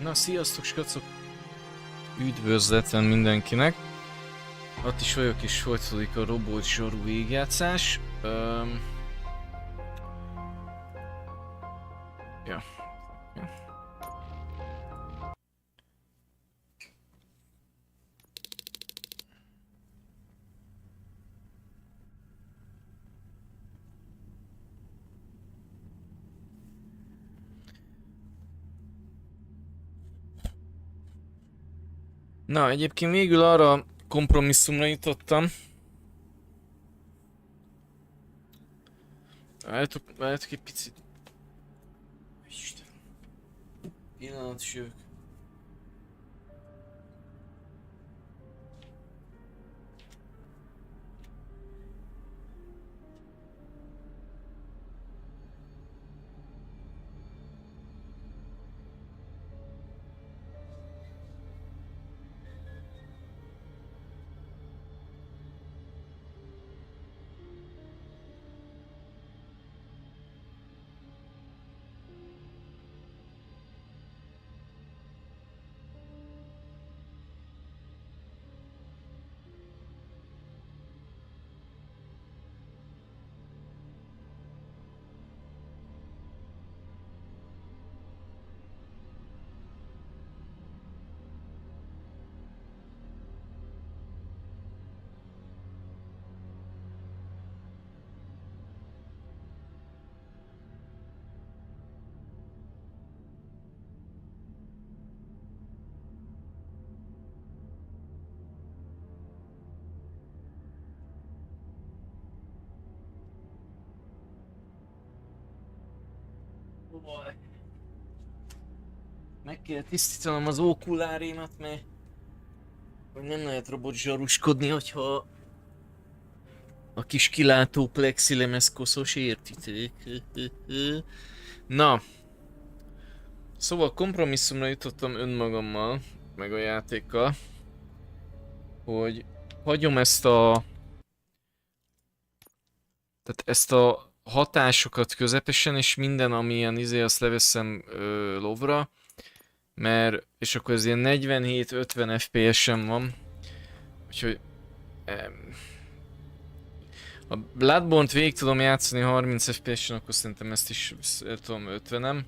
Na, sziasztok, skacok! Üdvözletlen mindenkinek! Ott is vagyok, és folytatódik a robot zsarú végigjátszás. Ja. Na, egyébként végül arra kompromisszumra jutottam. Várjátok egy picit. Isten. Pillanat, is jövök. Meg kell tisztítanom az ókulárémat, mert nem lehet robot zsaruskodni, hogyha a kis kilátó plexilemez koszos, értitek? Na. Szóval kompromisszumra jutottam önmagammal, meg a játékkal, hogy hagyom ezt a... Tehát ezt a hatásokat közepesen, és minden, ami ilyen azt leveszem lovra. Mert, és akkor ez ilyen 47-50 FPS-en van. Úgyhogy... ha Bloodborne-t végig tudom játszani 30 FPS-en, akkor szerintem ezt is tudom 50-em.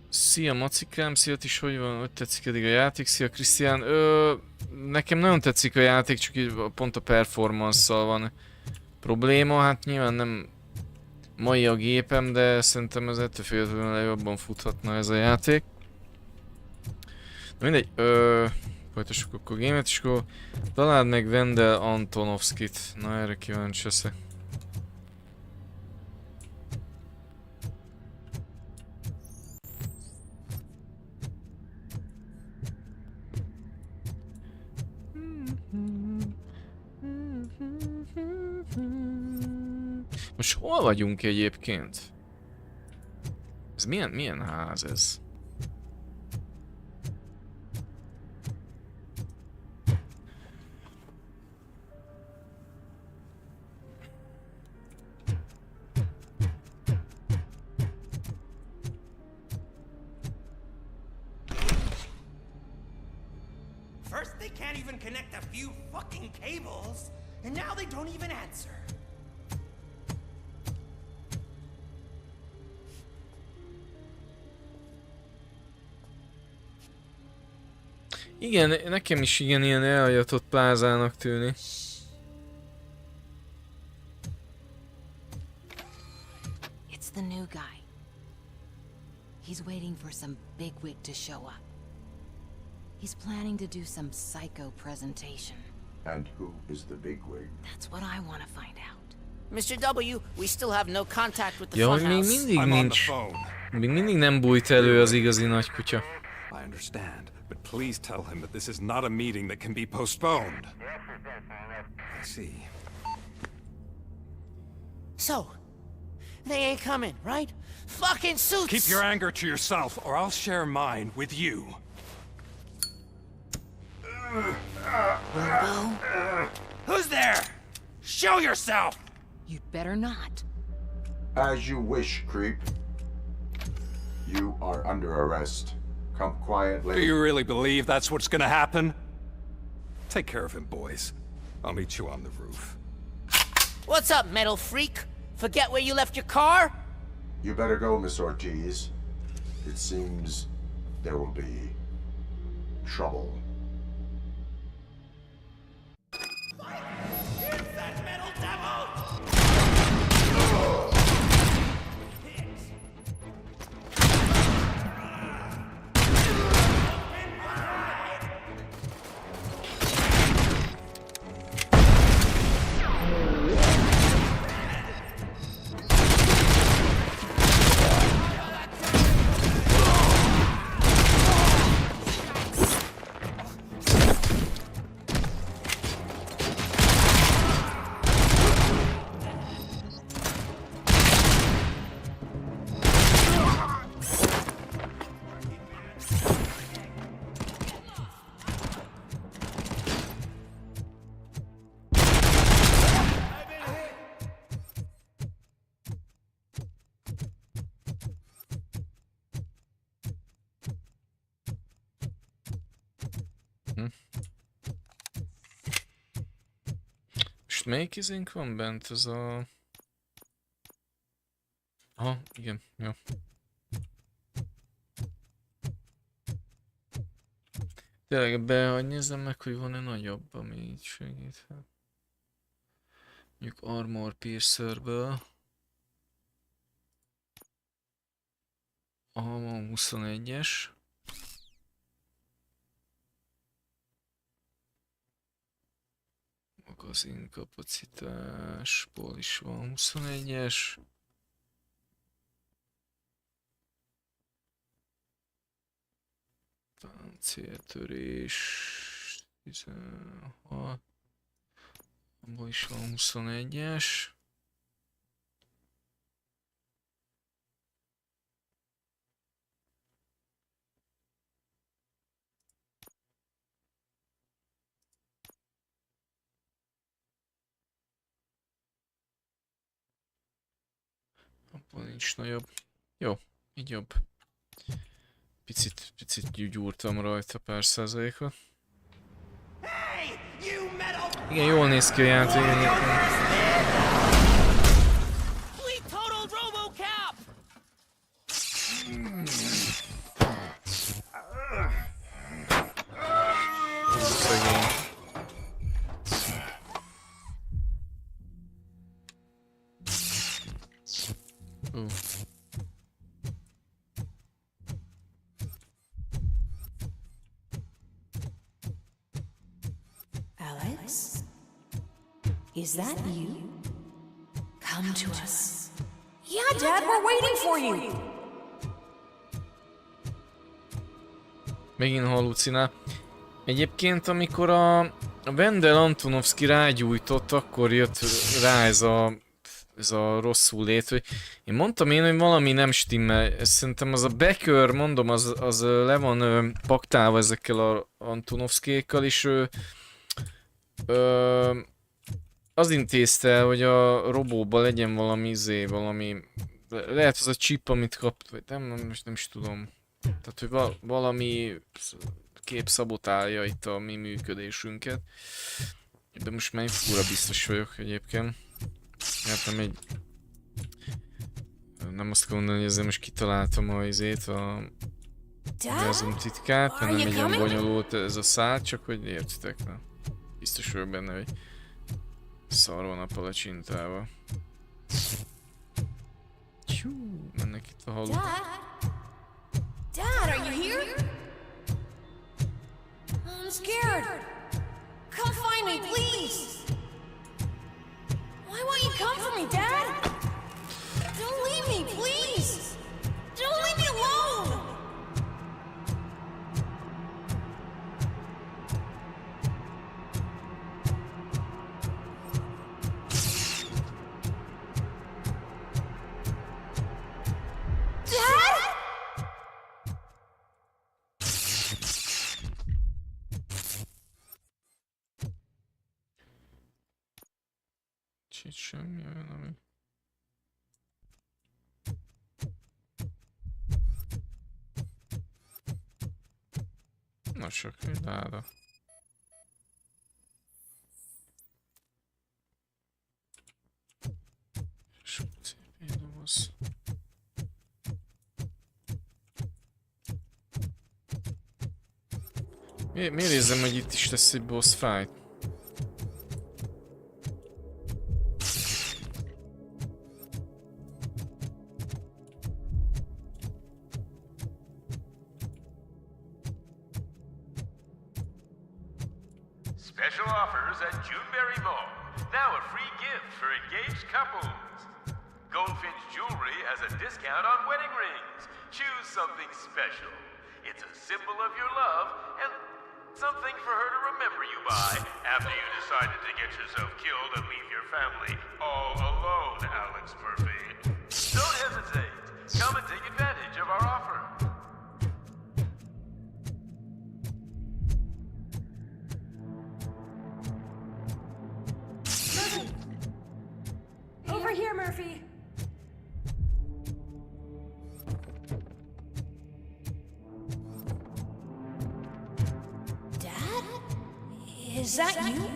Szia Macikám, szia is, hogy van? Hogy tetszik eddig a játék? Szia Krisztián. Nekem nagyon tetszik a játék, csak pont a performance-szal van probléma. Hát nyilván nem mai a gépem, de szerintem ez ettől függetlenül jobban futhatna ez a játék. Na mindegy, folytassuk akkor a gémet, és akkor találd meg Vendel Antonovskit. Na erre kíváncsi leszek. Most hol vagyunk egyébként? Ez milyen ház ez? First they can't even connect a few fucking cables, and now they don't even answer. Igen, nekem is igen ilyen elhagyott plázának tűnik. It's the new guy. He's waiting for some bigwig to show up. He's planning to do some psycho presentation. And who is the bigwig? That's what I want to find out. Mr. W, we still have no contact with the Ja, hogy még funhouse. mindig I'm on the nincs. phone. Még mindig nem bújt elő az igazi nagy kutya. I understand, but please tell him that this is not a meeting that can be postponed. I see. So, they ain't coming, right? Fucking suits! Keep your anger to yourself, or I'll share mine with you. Robo, Who's there? Show yourself! you'd better not. As you wish, creep. You are under arrest. Come Do quietly. you really believe that's what's gonna happen? Take care of him, boys. I'll meet you on the roof. What's up, metal freak? Forget where you left your car? You better go, Miss Ortiz. It seems there will be trouble. That metal devil! Most melyik izénk van bent? Ez a... Aha, igen, jó. Tényleg ebbe, hogy nézzem meg, hogy van-e nagyobb, ami így segíthet. Mondjuk Armor Piercerből. Aha, van 21-es. Magazin kapacitásból is van 21-es. Páncéltörés 16. Abból is van 21-es. Abban nincs nagyobb. Jó, így jobb. Picit gyúrtam rajta pár százalékot. Hey, you metal! Igen, jól néz ki a játék egyébként. We total Robocop! Szegény. Alex? Is that you? Come to us. Yeah, Dad, we're waiting for you! Megint hallucinál. Egyébként, amikor a Wendell Antonovsky rágyújtott, akkor jött rá ez a rosszul lét, hogy én mondtam hogy valami nem stimmel. Szerintem az a Becker, mondom, az le van paktálva ezekkel a Antonovskékkal, és az intézte, hogy a robóban legyen valami, lehet az a chip, amit kap, vagy nem is tudom. Tehát, hogy valami kép szabotálja itt a mi működésünket. De most már fura biztos vagyok egyébként. Hát nem azt kell mondani, hogy ezzel most kitaláltam a univerzum titkát, hanem egy olyan bonyolult ez a szál, csak hogy értitek, na. Biztos vagyok benne, hogy szar van a palacsintával. Tyú, mennek itt a haluk. Dad, are you here? I'm scared. Come find me, please. Why won't you come for me, Dad? Don't leave me, please. Don't leave me alone. Dad? Semmi olyan, ami... Na csak láda. Sok szép doboz. Miért érzem, hogy itt is lesz egy boss fight? Special offers at Juneberry Mall. Now a free gift for engaged couples. Goldfinch Jewelry has a discount on wedding rings. Choose something special. It's a symbol of your love and something for her to remember you by after you decided to get yourself killed and leave your family all alone, Alex Murphy. Don't hesitate. Come and take advantage of our offer. Over here, Murphy. Dad? Is that you?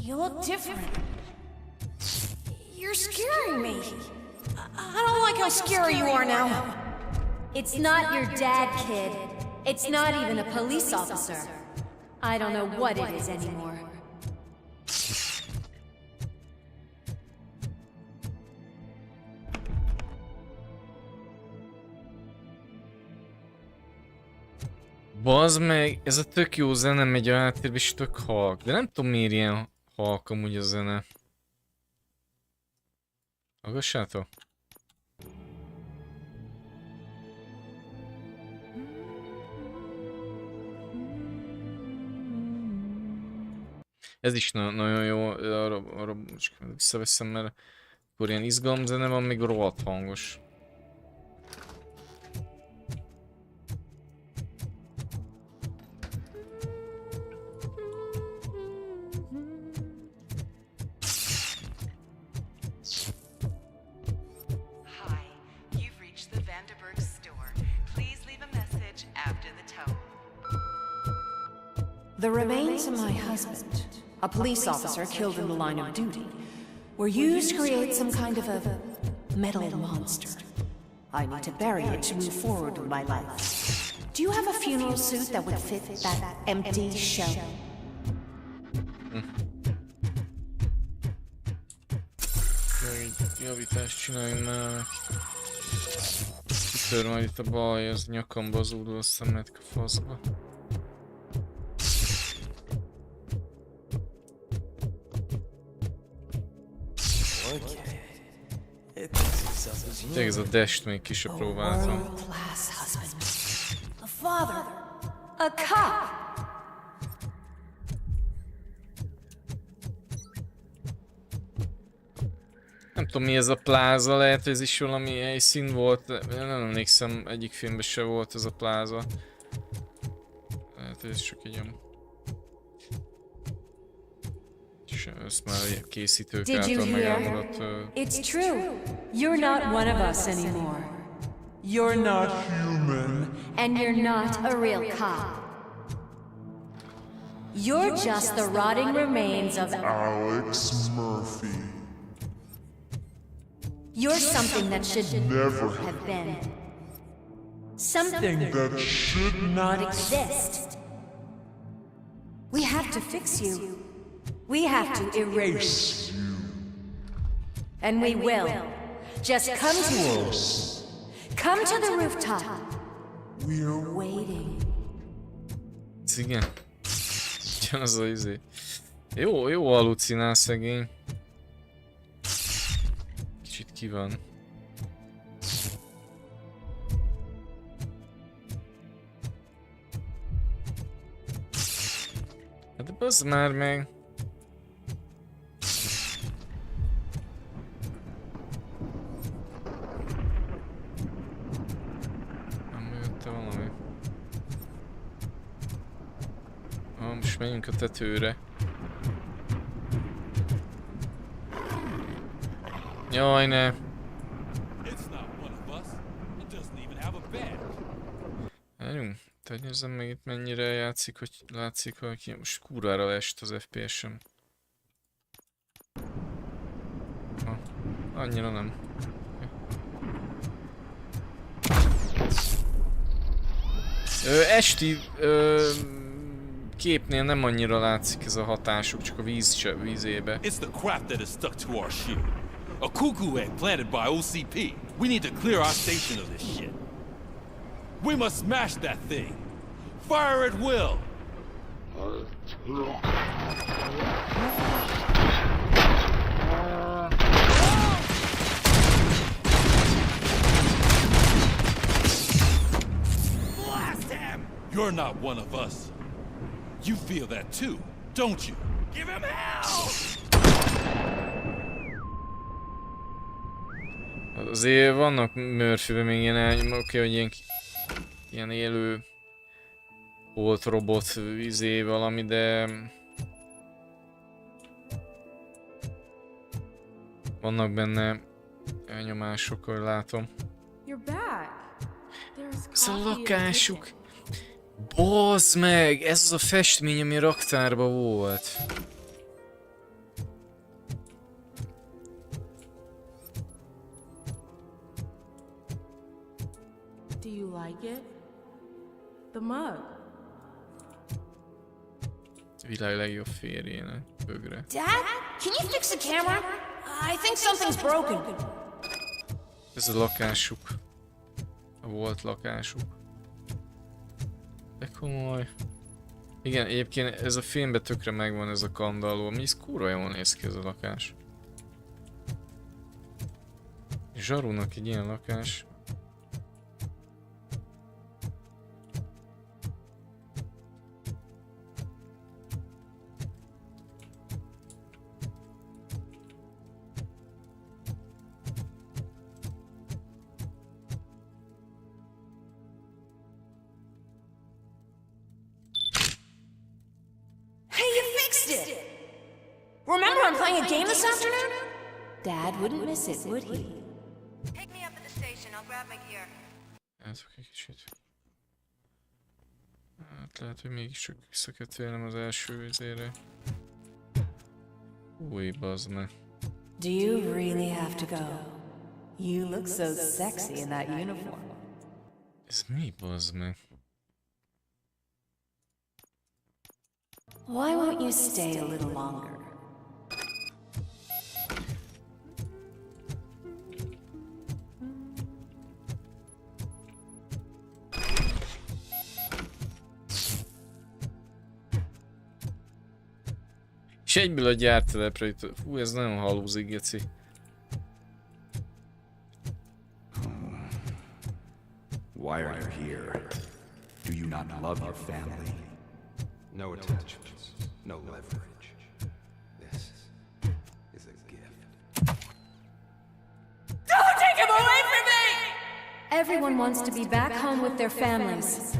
You look different. You're scaring me. I don't like how scary you are now. It's not your dad, kid. It's not even a police officer. I don't know what it is anymore. Bazd meg, ez a tök jó zene megy a háttérbe és tök halk, de nem tudom miért ilyen halk amúgy a zene. Hallgassátok? Ez is nagyon jó, arra visszaveszem, mert akkor ilyen izgalomzene van, még rohadt hangos. The remains of my husband, a police officer killed in the line of duty, were used to create some kind of a metal monster. I need to bury it to move forward with my life. Do you have a funeral suit that would fit that empty shell? Javítást csináljunk már. Kitör majd itt a baj, az nyakamba zúdul a szemet a faszba. Tényleg ez a dash-t még ki se próbáltam. A father, a cop. Nem tudom mi ez a pláza, lehet hogy ez is valami helyszín volt, nem emlékszem, egyik filmben se volt ez a pláza. Lehet hogy ez csak egy olyan... Ezt már készítők által megálmodott... It's true. You're not one of us anymore. You're not human. And you're not a real cop. You're just the rotting remains of Alex Murphy. You're something that should Never have been. Something that should not exist. We have to fix you. We have to erase you. And we will. Just come to us. Come to the rooftop. We're waiting. Igen. Az a izé. Jó halucinál szegény. Kicsit ki van. Hát de bazd már meg. Most menjünk a tetőre. Jaj, ne! Nézzem meg itt mennyire játszik, hogy látszik, hogy most kurvára leesett az FPS-em. Annyira nem. Esti képnél nem annyira látszik ez a hatásuk, csak a vízébe. It's the crap that is stuck to our ship. A cuckoo egg planted by OCP. We need to clear our station of this shit. We must smash that thing. Fire at will. Blast him! You're not one of us. You feel that too, don't you? Give him hell! Azért vannak Murphy-ben még ilyen, oké, hogy ilyen élő volt robot valami, de vannak benne elnyomások, hogy látom. Ez a lakásuk! Bazd meg! Ez az a festmény, ami a raktárban volt. Do you like it? The mug. Világ legjobb férjének, bögre. Dad, can you fix the camera? I think something's broken. Ez a lakásuk. Volt lakásuk. De komoly. Igen, egyébként ez a filmben tökre megvan ez a kandalló, mi kurva jól néz ki ez a lakás. Zsarúnak egy ilyen lakás. Remember I'm playing a game this afternoon? Dad wouldn't miss it, would he? Take me up to the station. I'll grab my gear. Látok egy kicsit. Hát lehet, hogy mégiscsak vissza kell térnem az első vizére. Új, bazd meg. Do you really have to go? You look so sexy in that uniform. Ez mi, bazd meg? Why won't you stay a little longer? És egyből a gyártelepre jut. Fú, ez nagyon halúzik, geci. Why are you here? Do you not love your family? No attachments, no leverage. This is a gift. Don't take him away from me! Everyone wants to be back home with their families.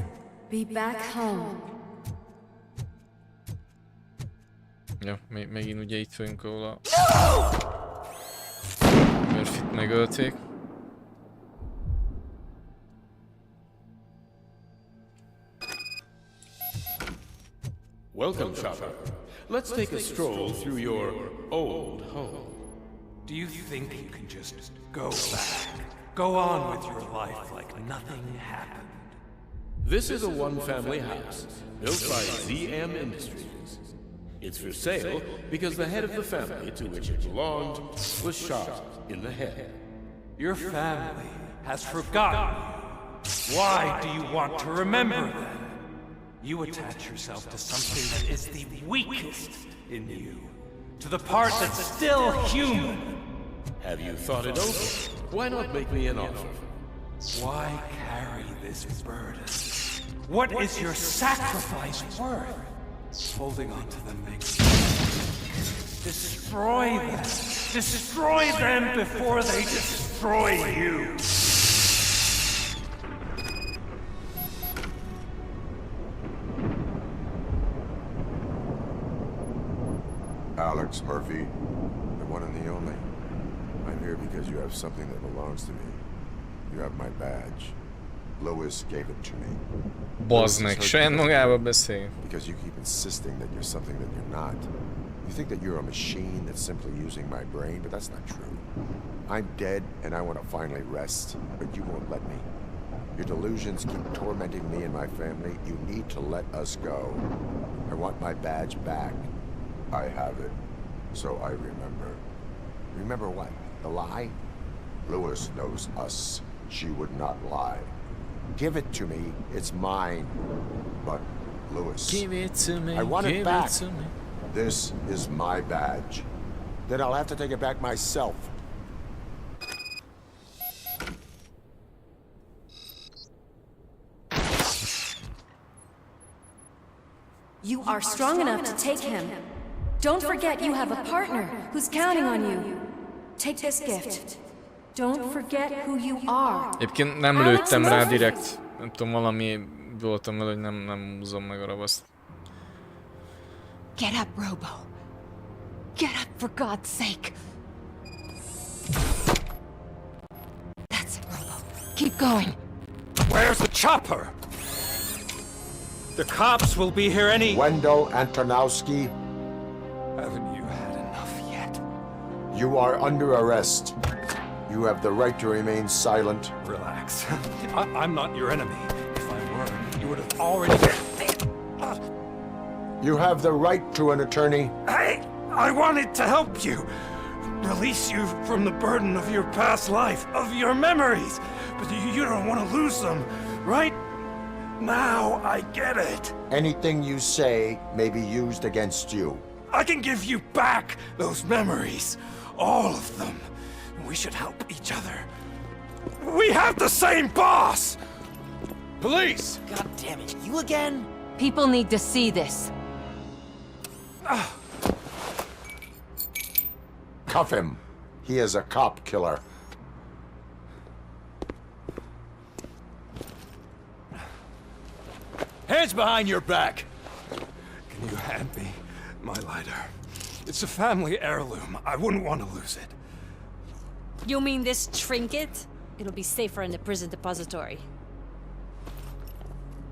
Be back home. Ja, megint ugye itt vagyunk, ahol a Murphyt megölték. Welcome, shopper. Let's take a stroll through your old home. Do you think you can just go back? Go on with your life like nothing happened? This is a one-family house built by ZM Industries. It's for sale because the head of the family to which it belonged was shot in the head. Your family has forgotten you. Why do you want to remember them? You attach yourself to something that is the weakest in you, to the part that's still human. Have you thought it over? Why not make me an offer? Why carry this burden? What is your sacrifice worth? Holding on to them makes sense. Destroy them. Destroy them before they destroy you. Alex Murphy, the one and the only. I'm here because you have something that belongs to me. You have my badge. Louis gave it to me. Bazd meg, saját magába beszél. Because you keep insisting that you're something that you're not. You think that you're a machine that's simply using my brain, but that's not true. I'm dead and I want to finally rest, but you won't let me. Your delusions keep tormenting me and my family. You need to let us go. I want my badge back. I have it. So I remember. Remember what? The lie? Louis knows us. She would not lie. Give it to me. It's mine. But Louis, Give it to me. I want it give back. It to me. This is my badge. Then I'll have to take it back myself. You are strong enough to take him. Don't forget you have a partner who's counting on you. Take this gift. Don't forget who you are. Egyébként nem lőttem rá direkt. Nem tudom, valami voltam vele, hogy nem húzom meg a ravaszt. Get up, Robo. Get up, for God's sake. That's it, Robo. Keep going. Where's the chopper? The cops will be here any... Wendell Antonowski, Haven't you had enough yet? you are under arrest. You have the right to remain silent. Relax. I'm not your enemy. If I were, you would have already... You have the right to an attorney. I wanted to help you. Release you from the burden of your past life, of your memories. But you don't want to lose them, right? Now I get it. Anything you say may be used against you. I can give you back those memories. All of them. We should help each other. We have the same boss! Police! God damn it, you again? People need to see this. Cuff him. He is a cop killer. Hands behind your back! Can you hand me my lighter? It's a family heirloom. I wouldn't want to lose it. You mean this trinket? It'll be safer in the prison depository.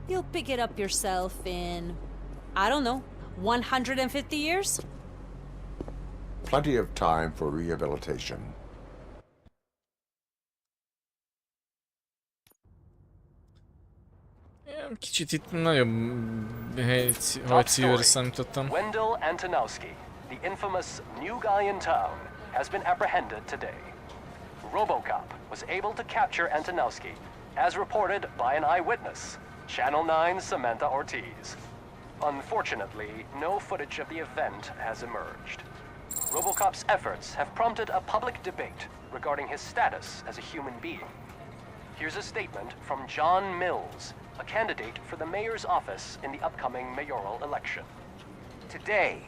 You'll pick it up yourself in, I don't know, 150 years? Plenty of time for rehabilitation. Kicsit itt nagyobb hajcívőre számítottam. Wendell Antonowski, the infamous new guy in town, has been apprehended today. Robocop was able to capture Antonowski, as reported by an eyewitness, Channel 9's Samantha Ortiz. Unfortunately, no footage of the event has emerged. Robocop's efforts have prompted a public debate regarding his status as a human being. Here's a statement from John Mills, a candidate for the mayor's office in the upcoming mayoral election. Today,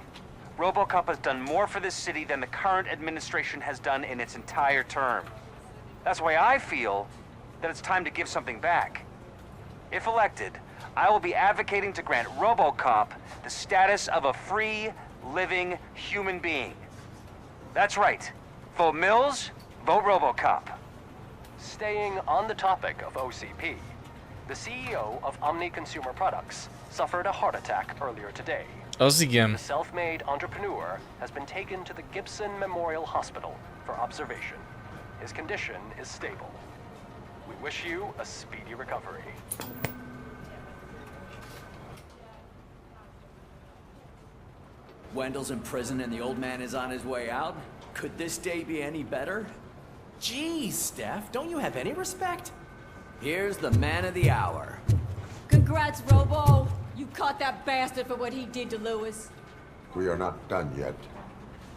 Robocop has done more for this city than the current administration has done in its entire term. That's why I feel that it's time to give something back. If elected, I will be advocating to grant Robocop the status of a free, living human being. That's right. Vote Mills, vote Robocop. Staying on the topic of OCP, the CEO of Omni Consumer Products suffered a heart attack earlier today. Az igen. The self-made entrepreneur has been taken to the Gibson Memorial Hospital for observation. His condition is stable. We wish you a speedy recovery. Wendell's in prison and the old man is on his way out? Could this day be any better? Geez, Steph, don't you have any respect? Here's the man of the hour. Congrats, Robo. You caught that bastard for what he did to Louis. We are not done yet.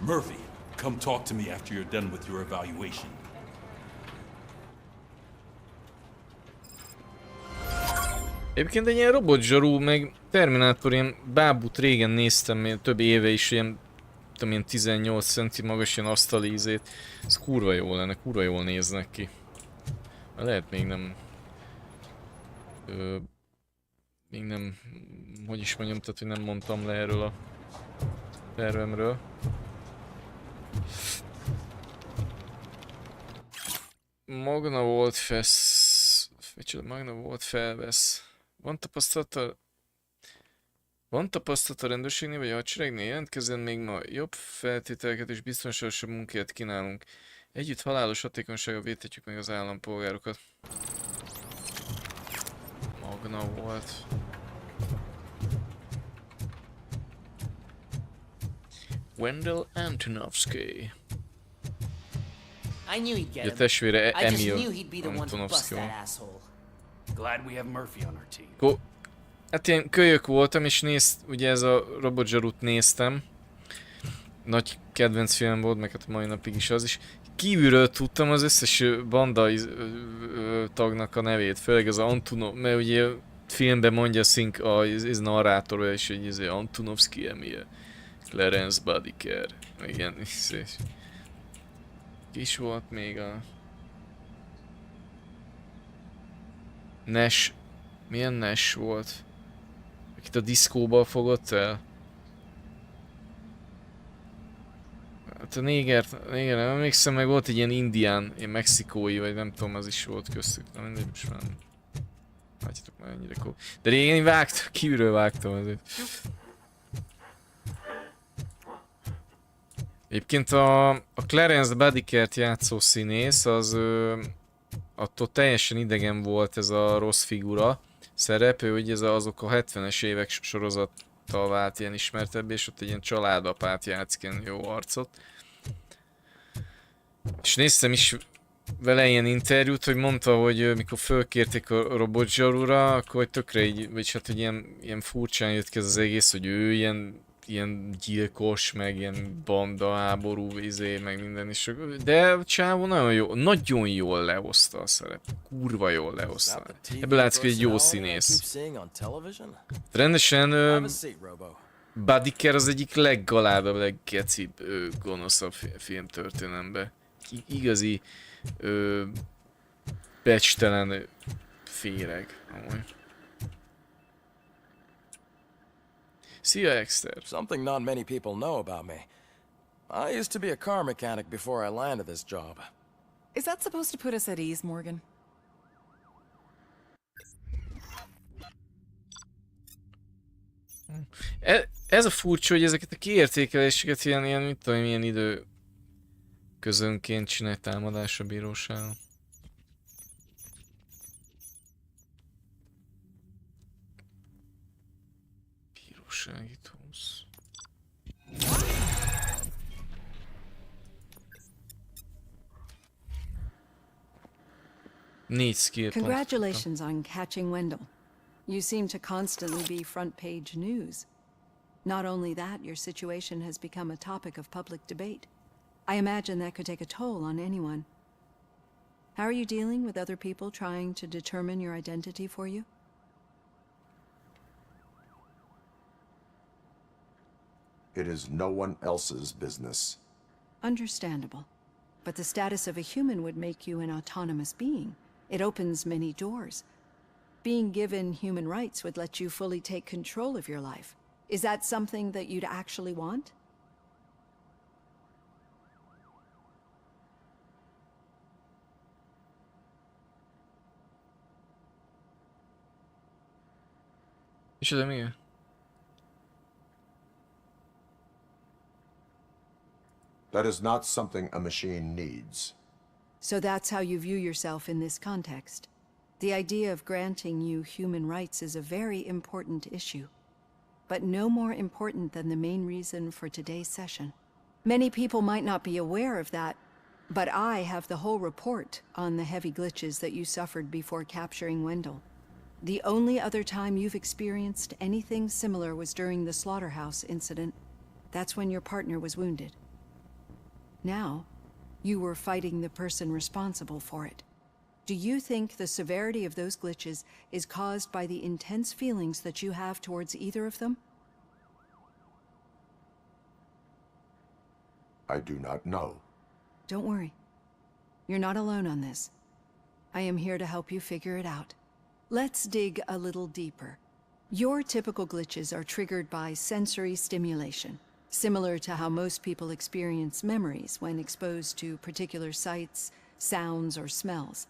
Murphy, come talk to me after you're done with your evaluation. Egyébként egy ilyen robotzsarú, meg Terminátor, ilyen bábút régen néztem, több éve is, ilyen, tudom, ilyen 18 centi magas ilyen asztali ízét. Ez kurva jó lenne, kurva jól néznek ki. Lehet még nem... még nem... hogy is mondjam, tehát hogy nem mondtam le erről a tervemről. Magna volt Micsoda magna volt, felvesz. Van tapasztalata a rendőrségnél vagy a hadseregnél? Jelentkezzen még ma. Jobb feltételeket és biztonságosabb munkát kínálunk. Együtt halálos hatékonysággal védhetjük meg az állampolgárokat. Magna volt. Wendell Antonovsky. I knew he'd get A him. testvére I just Emil knew he'd be the one to bust Antonovsky. that asshole. Glad we have Murphy on our team. Hát ilyen kölyök voltam, és ugye ez a Robotzsarut néztem. Nagy kedvenc film volt, meg hát mai napig is az is. Kívülről tudtam az összes banda tagnak a nevét, főleg az Antonov, mert ugye filmben mondja ez narrátor, és egy Antonovsky Emil, Clarence Badiker, igen, és is volt még a Nash, milyen Nash volt? Akit a diszkóba fogott el? Hát a néger, nem emlékszem, meg volt egy ilyen indián, ilyen mexikói, vagy nem tudom, az is volt köztük. Na mindegy, most már nem. Látjátok már ennyire cool. De régen én vágtam, kívülről vágtam azért. Egyébként a Clarence Badikert játszó színész, az attól teljesen idegen volt ez a rossz figura szerep, ugye azok a 70-es évek sorozattal vált ilyen ismertebb, és ott egy ilyen családapát játszik, ilyen jó arcot. És néztem is vele ilyen interjút, hogy mondta, hogy mikor fölkérték a Robotzsarura, akkor hogy tökre így, vagyis hát, hogy ilyen furcsán jött ki ez az egész, hogy ő ilyen gyilkos, meg ilyen banda, háború, meg minden is. De Csávó nagyon jól lehozta a szerep. Kurva jól lehozta. Ebből látszik, hogy egy jó színész. Rendesen Badiker az egyik leggaládabb, leggecibb, gonoszabb filmtörténelemben. Igazi becstelen féreg, amúgy. Szia, Exter. Something not many people know about me. I used to be a car mechanic before I landed this job. Is that supposed to put us at ease, Morgan? Ez a furcsa, hogy ezeket a kiértékeléseket ilyen mit tudom, milyen idő közönként csinálj támadás a bíróságon. Bírósági tools. Négy skill point. Congratulations on catching Wendell. You seem to constantly be front page news. Not only that, your situation has become a topic of public debate. I imagine that could take a toll on anyone. How are you dealing with other people trying to determine your identity for you? It is no one else's business. Understandable. But the status of a human would make you an autonomous being. It opens many doors. Being given human rights would let you fully take control of your life. Is that something that you'd actually want? Micsoda, mi? That is not something a machine needs. So that's how you view yourself in this context. The idea of granting you human rights is a very important issue, but no more important than the main reason for today's session. Many people might not be aware of that, but I have the whole report on the heavy glitches that you suffered before capturing Wendell. The only other time you've experienced anything similar was during the slaughterhouse incident. That's when your partner was wounded. Now, you were fighting the person responsible for it. Do you think the severity of those glitches is caused by the intense feelings that you have towards either of them? I do not know. Don't worry. You're not alone on this. I am here to help you figure it out. Let's dig a little deeper. Your typical glitches are triggered by sensory stimulation, similar to how most people experience memories when exposed to particular sights, sounds, or smells.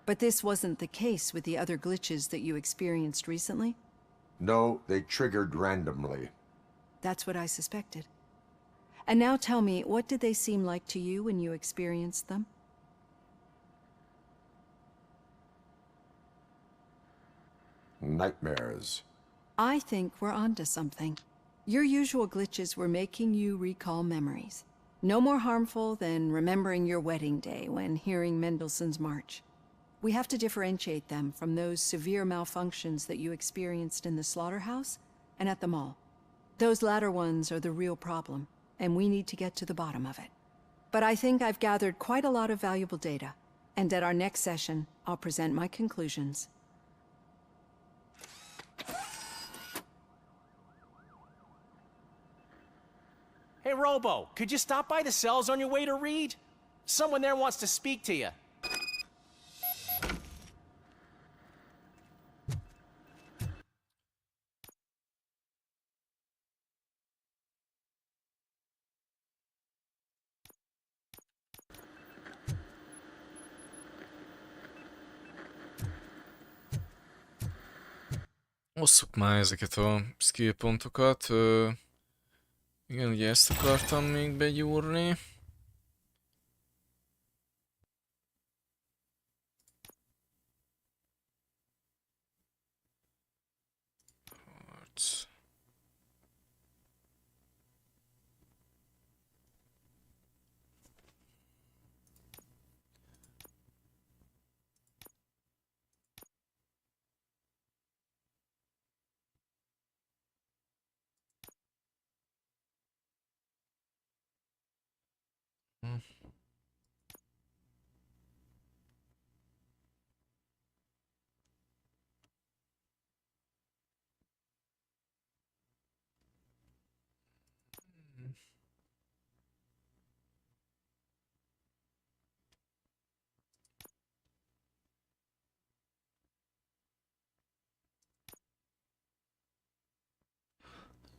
But this wasn't the case with the other glitches that you experienced recently? No, they triggered randomly. That's what I suspected. And now tell me, what did they seem like to you when you experienced them? Nightmares. I think we're onto something. Your usual glitches were making you recall memories. No more harmful than remembering your wedding day when hearing Mendelssohn's March. We have to differentiate them from those severe malfunctions that you experienced in the slaughterhouse and at the mall. Those latter ones are the real problem, and we need to get to the bottom of it. But I think I've gathered quite a lot of valuable data, and at our next session, I'll present my conclusions. Hey, Robo, could you stop by the cells on your way to read? Someone there wants to speak to you. Osszuk már ezeket a skill pontokat. Igen, ugye ezt akartam még begyúrni. Harc.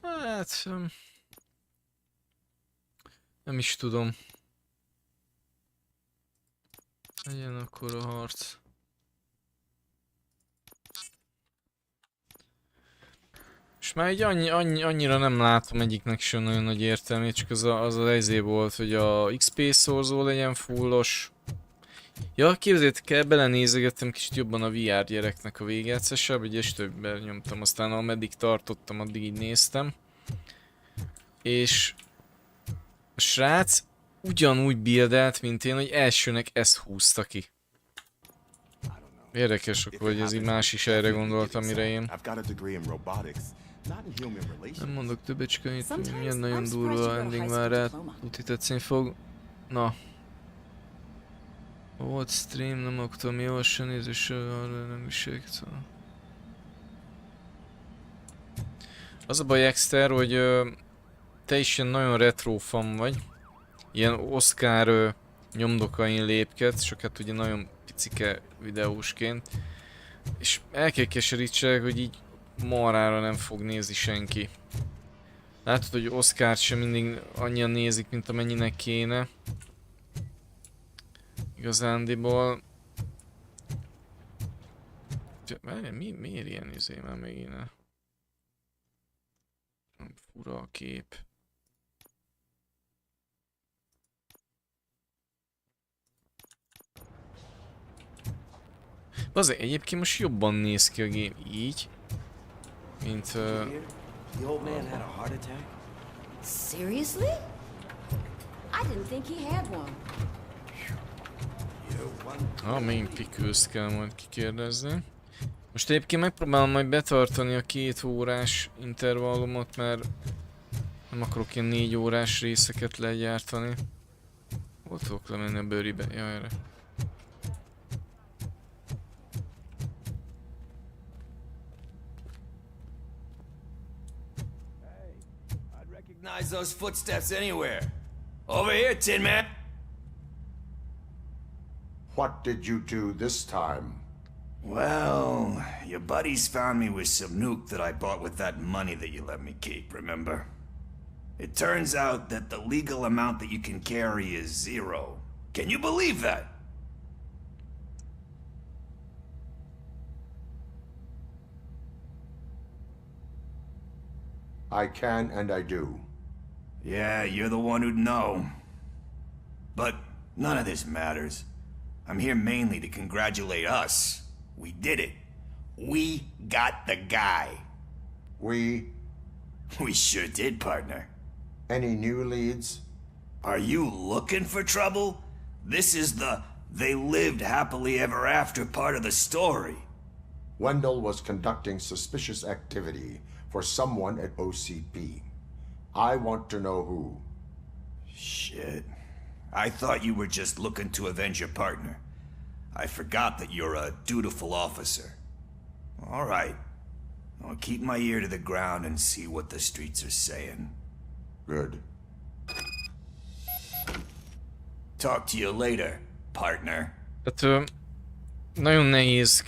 Hát... nem is tudom. Legyen akkor a harc. És már így annyira nem látom egyiknek sem nagyon nagy értelmét, csak az ezé volt, hogy a XP szorzó legyen fullos. Ja, képzeljétek el, belenézegettem kicsit jobban a VR gyereknek a végigjátszásába, egy többet nyomtam, aztán ameddig tartottam, addig így néztem. És a srác ugyanúgy buildelt, mint én, hogy elsőnek ezt húzta ki. Érdekes, hogy ez így más is erre gondolt, amire én. Nem mondok többet, csak itt milyen nagyon durva ending már rá, úti tetszeni fog. Na. Volt stream, nem akartam jól se nézni, se arra nem viselkedsz. Az a baj, Exter, hogy te is ilyen nagyon retro fan vagy. Ilyen Oscar nyomdokain lépkedsz, csak hát ugye nagyon picike videósként. És el kell keserítsek, hogy így marhára nem fog nézni senki. Látod, hogy Oscart sem mindig annyian nézik, mint amennyinek kéne. Igazándiból... Miért ilyen izé már megint? Nem fura a kép. Azért egyébként most jobban néz ki a game így, mint... The old man had a heart attack? Seriously? I didn't think he had one. Megint pikőzt kell majd kikérdezni. Most egyébként megpróbálom majd betartani a 2 órás intervallumot, mert nem akarok ilyen 4 órás részeket legyártani. Hol tudok lemenni a bőribe? Ja, erre. Recognize those footsteps anywhere. Over here, Tin Man. What did you do this time? Well, your buddies found me with some nuke that I bought with that money that you let me keep, remember? It turns out that the legal amount that you can carry is 0. Can you believe that? I can and I do. Yeah, you're the one who'd know. But none of this matters. I'm here mainly to congratulate us. We did it. We got the guy. We sure did, partner. Any new leads? Are you looking for trouble? This is the they lived happily ever after part of the story. Wendell was conducting suspicious activity for someone at OCP. I want to know who. Shit. I thought you were just looking to avenge your partner. I forgot that you're a dutiful officer. All right. I'll keep my ear to the ground and see what the streets are saying. Good. Talk to you later, partner. Tehát nagyon nehéz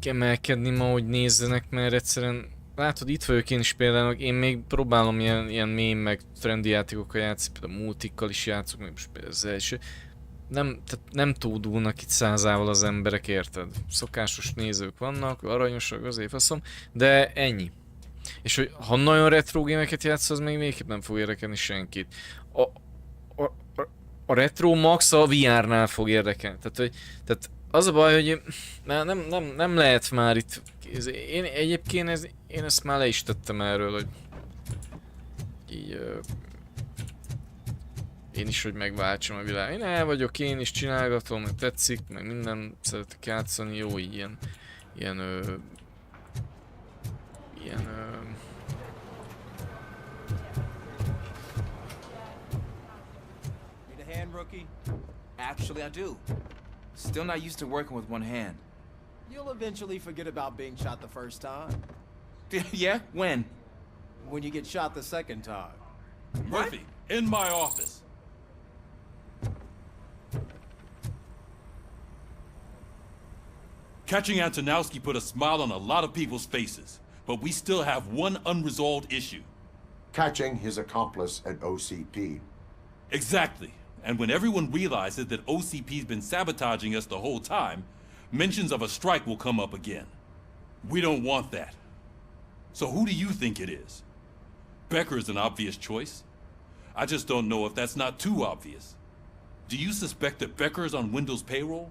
emelkedni ma, hogy nézzenek, mert egyszerűen látod, itt vagyok én is például, én még próbálom ilyen mém meg trendi játékokkal játszani, például multikkal is játszok, meg most például az első. Tehát nem tódulnak itt százával az emberek, érted? Szokásos nézők vannak, aranyosak, azért faszom, de ennyi. És hogy ha nagyon retro gémeket játszol, az még végképp nem fog érdekelni senkit. A retro max a VR-nál fog érdekelni. Tehát az a baj, hogy nem lehet már itt... Én egyébként én ezt már le is tettem erről, hogy így... Én is, hogy megváltsam a világ. Én el vagyok, én is csinálgatom, meg tetszik, meg minden szeretek játszani, jó így ilyen... Need a hand, rookie? Actually, I do. Still not used to working with one hand. You'll eventually forget about being shot the first time. Yeah? When? When you get shot the second time. Murphy, in my office. Catching Antonowski put a smile on a lot of people's faces, but we still have one unresolved issue. Catching his accomplice at OCP. Exactly. And when everyone realizes that OCP's been sabotaging us the whole time, mentions of a strike will come up again. We don't want that. So who do you think it is? Becker is an obvious choice. I just don't know if that's not too obvious. Do you suspect that Becker is on Wendell's payroll?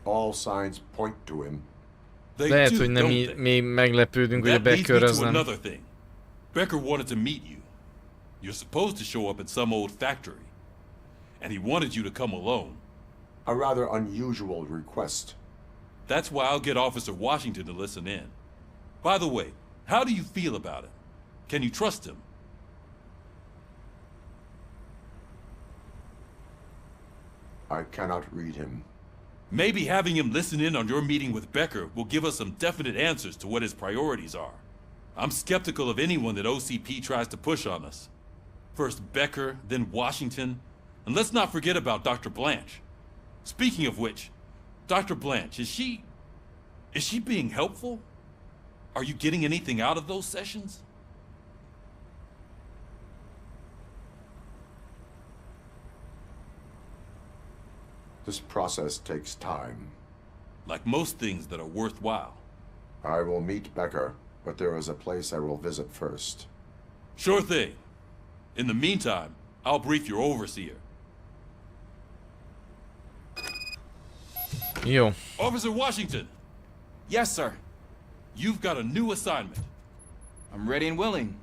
All signs point to him. Lehet, hogy nem még meglepődünk, hogy a Becker az nem. Another thing. Becker wanted to meet you. You're supposed to show up at some old factory. And he wanted you to come alone. A rather unusual request. That's why I'll get Officer Washington to listen in. By the way, how do you feel about it? Can you trust him? I cannot read him. Maybe having him listen in on your meeting with Becker will give us some definite answers to what his priorities are. I'm skeptical of anyone that OCP tries to push on us. First Becker, then Washington, and let's not forget about Dr. Blanche. Speaking of which, Dr. Blanche, is she being helpful? Are you getting anything out of those sessions? This process takes time. Like most things that are worthwhile. I will meet Becker, but there is a place I will visit first. Sure thing. In the meantime, I'll brief your overseer. Yo. Officer Washington! Yes, sir. You've got a new assignment. I'm ready and willing.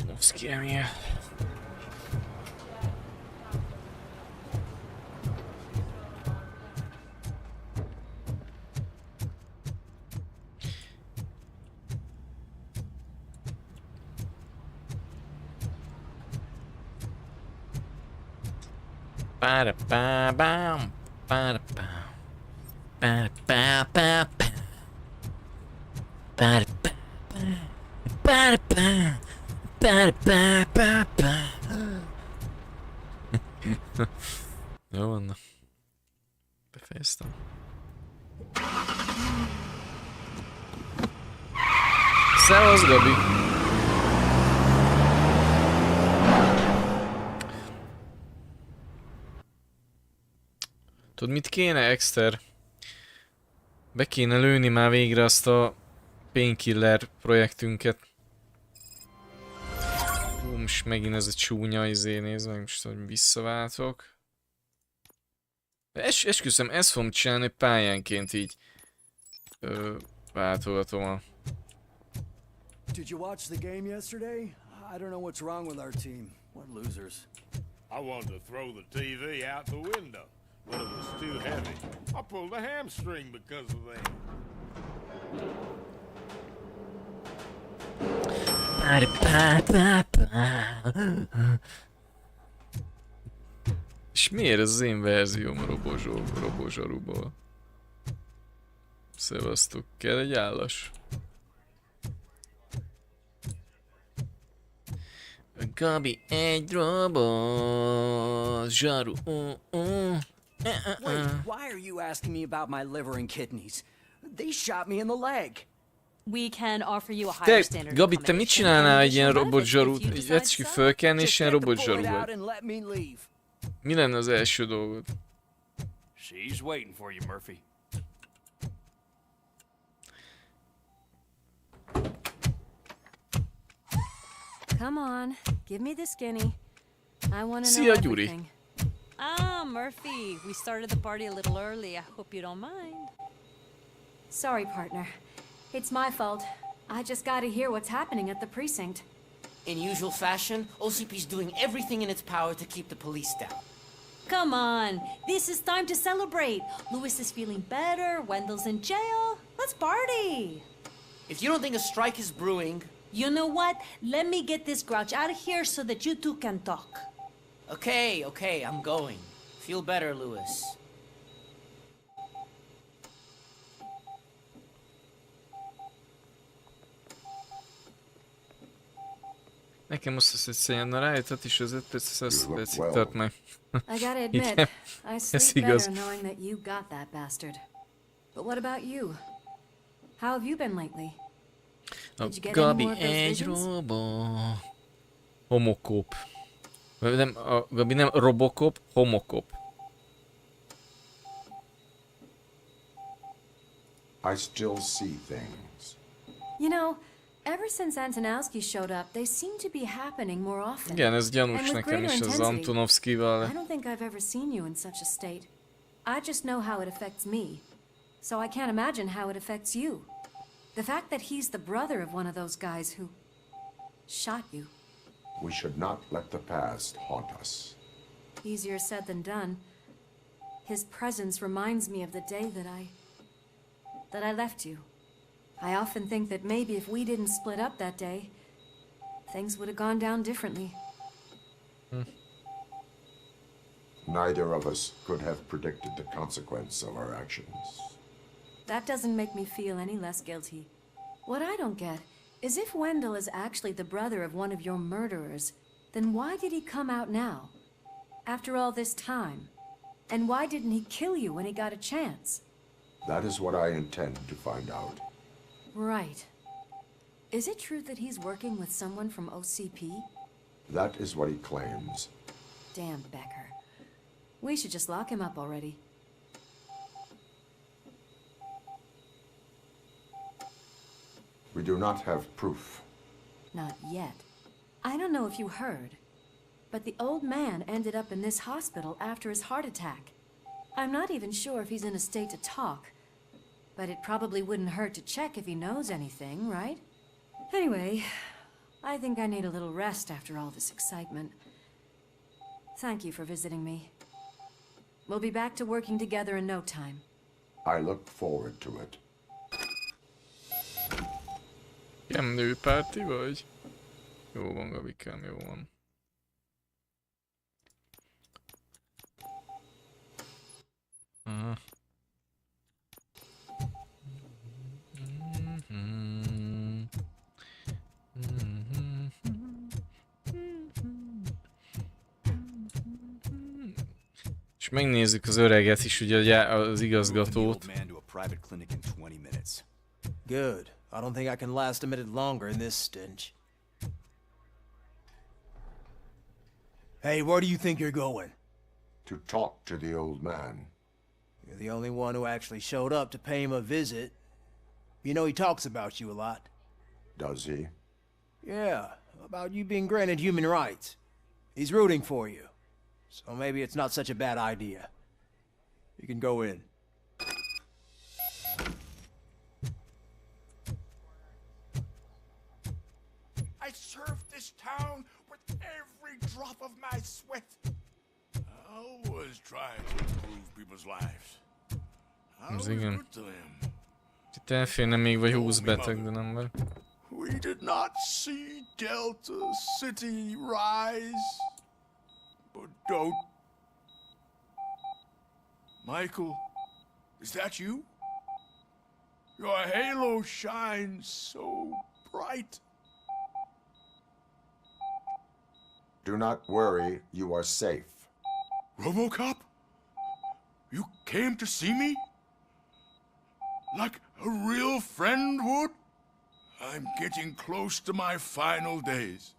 Don't scare me. Para pa bam, para pa, para pa pa pa, para pa, para pa, para pa pa pa. Jó van. Befejeztem. Szevasz, Gabi! Tudod, mit kéne, Exter? Be kéne lőni már végre azt a painkiller projektünket. Most megint ez a csúnya izé, nézd meg, most hogy visszaváltok. Esküszöm, ezt fogom csinálni, hogy pályánként így váltogatom a... Did you watch the game yesterday? I don't know what's wrong with our team. What losers. I wanted to throw the TV out the window, but it was too heavy. I pulled a hamstring because of that. És miért ez az én verzióm a robozsaruból? Szevasztok, kell egy állas. Gabi egy robozsaru. Wait, why are you asking me about my liver and kidneys? They shot me in the leg. We can offer you a higher standard. Gabi, te mit csinálnál egy ilyen robotzsarút? Egy ecski fölkelni és ilyen robotzsaru vagy? Mi lenne az első dolgod? She's waiting for you, Murphy. Come on, give me the skinny. I want to know Szia, Gyuri. everything. Ah, Murphy, we started the party a little early. I hope you don't mind. Sorry, partner. It's my fault. I just gotta hear what's happening at the precinct. In usual fashion, OCP's doing everything in its power to keep the police down. Come on, this is time to celebrate. Louis is feeling better, Wendell's in jail. Let's party. If you don't think a strike is brewing... You know what? Let me get this grouch out of here so that you two can talk. Okay, I'm going. Feel better, Louis. Nekem azt hiszem, hogy na rájöttet is az 5 perc, az 5 percig tart meg. I gotta admit, Igen, I ez sleep igaz. better knowing that you got that bastard. But what about you? How have you been lately? Did you get any Gabi more of those egy visions? robo... Homokop. Nem, Gabi nem Robocop, homokop. I still see things. You know, ever since Antonowski showed up, they seem to be happening more often. Igen, ez And gyanús with nekem greater is az intensity. Antonovszkival. I don't think I've ever seen you in such a state. I just know how it affects me. So I can't imagine how it affects you. The fact that he's the brother of one of those guys who shot you. We should not let the past haunt us. Easier said than done. His presence reminds me of the day that I left you. I often think that maybe if we didn't split up that day, things would have gone down differently. Neither of us could have predicted the consequence of our actions. That doesn't make me feel any less guilty. What I don't get is if Wendell is actually the brother of one of your murderers, then why did he come out now? After all this time? And why didn't he kill you when he got a chance? That is what I intend to find out. Right. Is it true that he's working with someone from OCP? That is what he claims. Damn Becker. We should just lock him up already. We do not have proof. Not yet. I don't know if you heard, but the old man ended up in this hospital after his heart attack. I'm not even sure if he's in a state to talk, but it probably wouldn't hurt to check if he knows anything, right? Anyway, I think I need a little rest after all this excitement. Thank you for visiting me. We'll be back to working together in no time. I look forward to it. Igen, nőpárti vagy? Jó van, Gabikám, jó van. Aha. És megnézzük az öreget is, ugye az igazgatót. Good. I don't think I can last a minute longer in this stench. Hey, where do you think you're going? To talk to the old man. You're the only one who actually showed up to pay him a visit. You know he talks about you a lot. Does he? Yeah, about you being granted human rights. He's rooting for you. So maybe it's not such a bad idea. You can go in. I served this town with every drop of my sweat. I was trying to improve people's lives. I was good to them. Itt elférne még vagy 20 beteg, de nem vagy. We did not see Delta City rise. But don't. Michael, is that you? Your halo shines so bright. Do not worry, you are safe. Robocop? You came to see me? Like a real friend would? I'm getting close to my final days.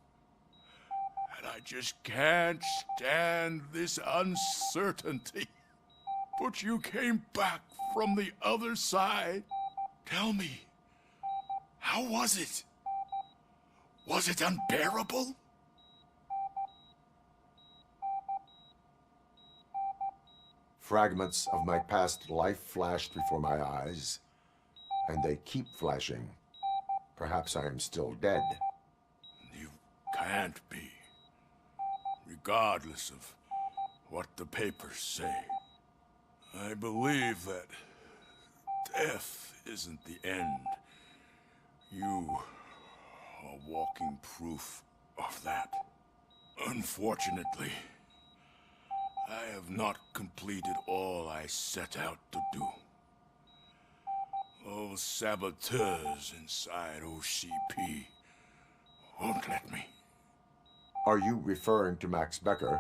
And I just can't stand this uncertainty. But you came back from the other side. Tell me, how was it? Was it unbearable? Fragments of my past life flashed before my eyes, and they keep flashing. Perhaps I am still dead. You can't be, regardless of what the papers say. I believe that death isn't the end. You are walking proof of that. Unfortunately, I have not completed all I set out to do. Those saboteurs inside OCP won't let me. Are you referring to Max Becker?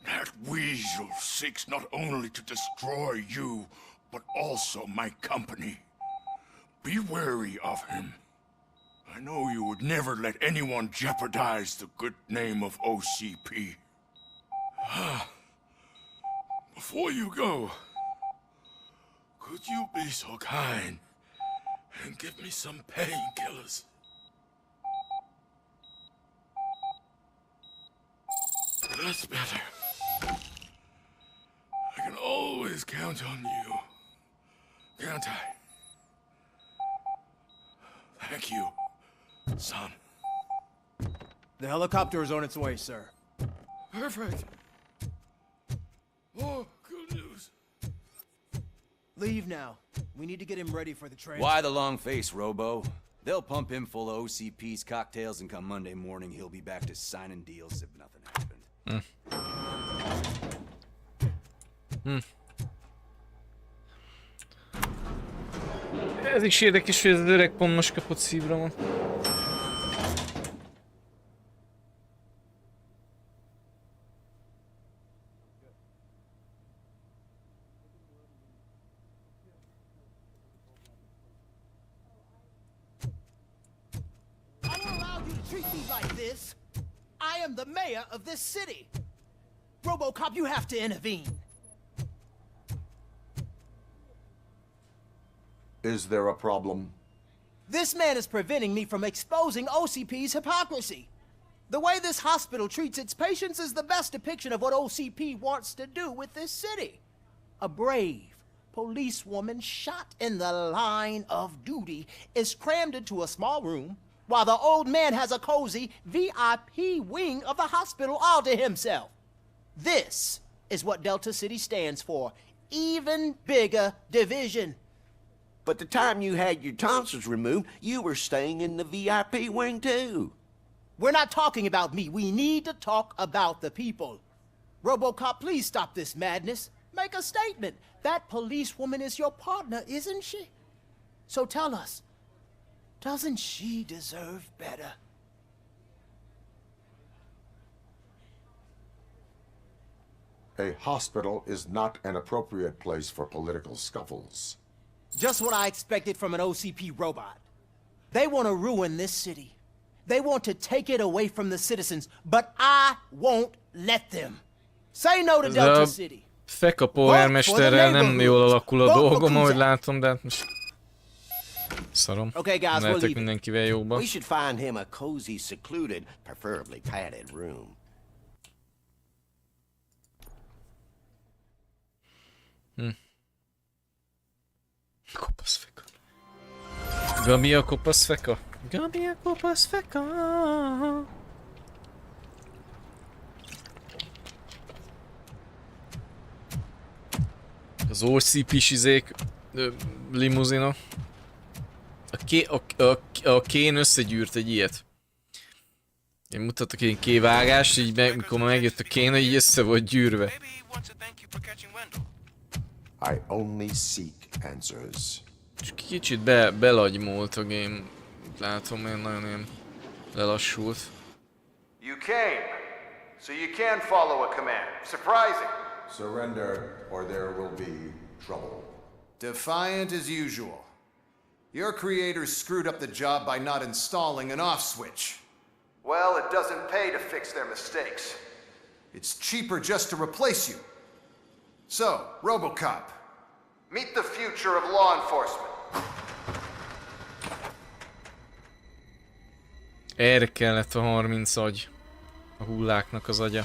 That weasel seeks not only to destroy you, but also my company. Be wary of him. I know you would never let anyone jeopardize the good name of OCP. Before you go, could you be so kind and give me some painkillers? That's better. I can always count on you, can't I? Thank you, son. The helicopter is on its way, sir. Perfect. Oh, good news. Leave now. We need to get him ready for the train. Why the long face, Robo? They'll pump him full of OCP's cocktails, and come Monday morning, he'll be back to signing deals if nothing happened. Ez is érdekes, hogy ez az öreg pont most kapott szívra van. I don't allow you to treat me like this. I am the mayor of this city. Robocop, you have to intervene. Is there a problem? This man is preventing me from exposing OCP's hypocrisy. The way this hospital treats its patients is the best depiction of what OCP wants to do with this city. A brave policewoman shot in the line of duty is crammed into a small room, while the old man has a cozy VIP wing of the hospital all to himself. This is what Delta City stands for. Even bigger division. But the time you had your tonsils removed, you were staying in the VIP wing too. We're not talking about me. We need to talk about the people. Robocop, please stop this madness. Make a statement. That policewoman is your partner, isn't she? So tell us, doesn't she deserve better? A hospital is not an appropriate place for political scuffles. Just what I expected from an OCP robot. They want to ruin this city. They want to take it away from the citizens, but I won't let them. Say no to Delta City. Feka polgármesterrel nem jól alakul a dolgom, ahogy látom, de hát most... Szarom. Okay, guys, we're Lehetek leaving. mindenkivel jóba. We should find him a cozy, secluded, preferably padded room. Kopasz feka. Gabi a kopasz feka? Gabi a kopasz feka. Az OCP-s izék, limuzinok. A Kén összegyűrt egy ilyet. Én mutattak egy kévágást, így mikor megjött a Kén, így össze volt gyűrve. I only seek answers. Kicsit belagymult a game. Látom, én nagyon ilyen lelassult. You came, so you can follow a command. Surprising. Surrender, or there will be trouble. Defiant as usual. Your creators screwed up the job by not installing an off switch. Well, it doesn't pay to fix their mistakes. It's cheaper just to replace you. So, Robocop. Meet the future of law enforcement. Erre kellett a 30 agy. A hulláknak az agya.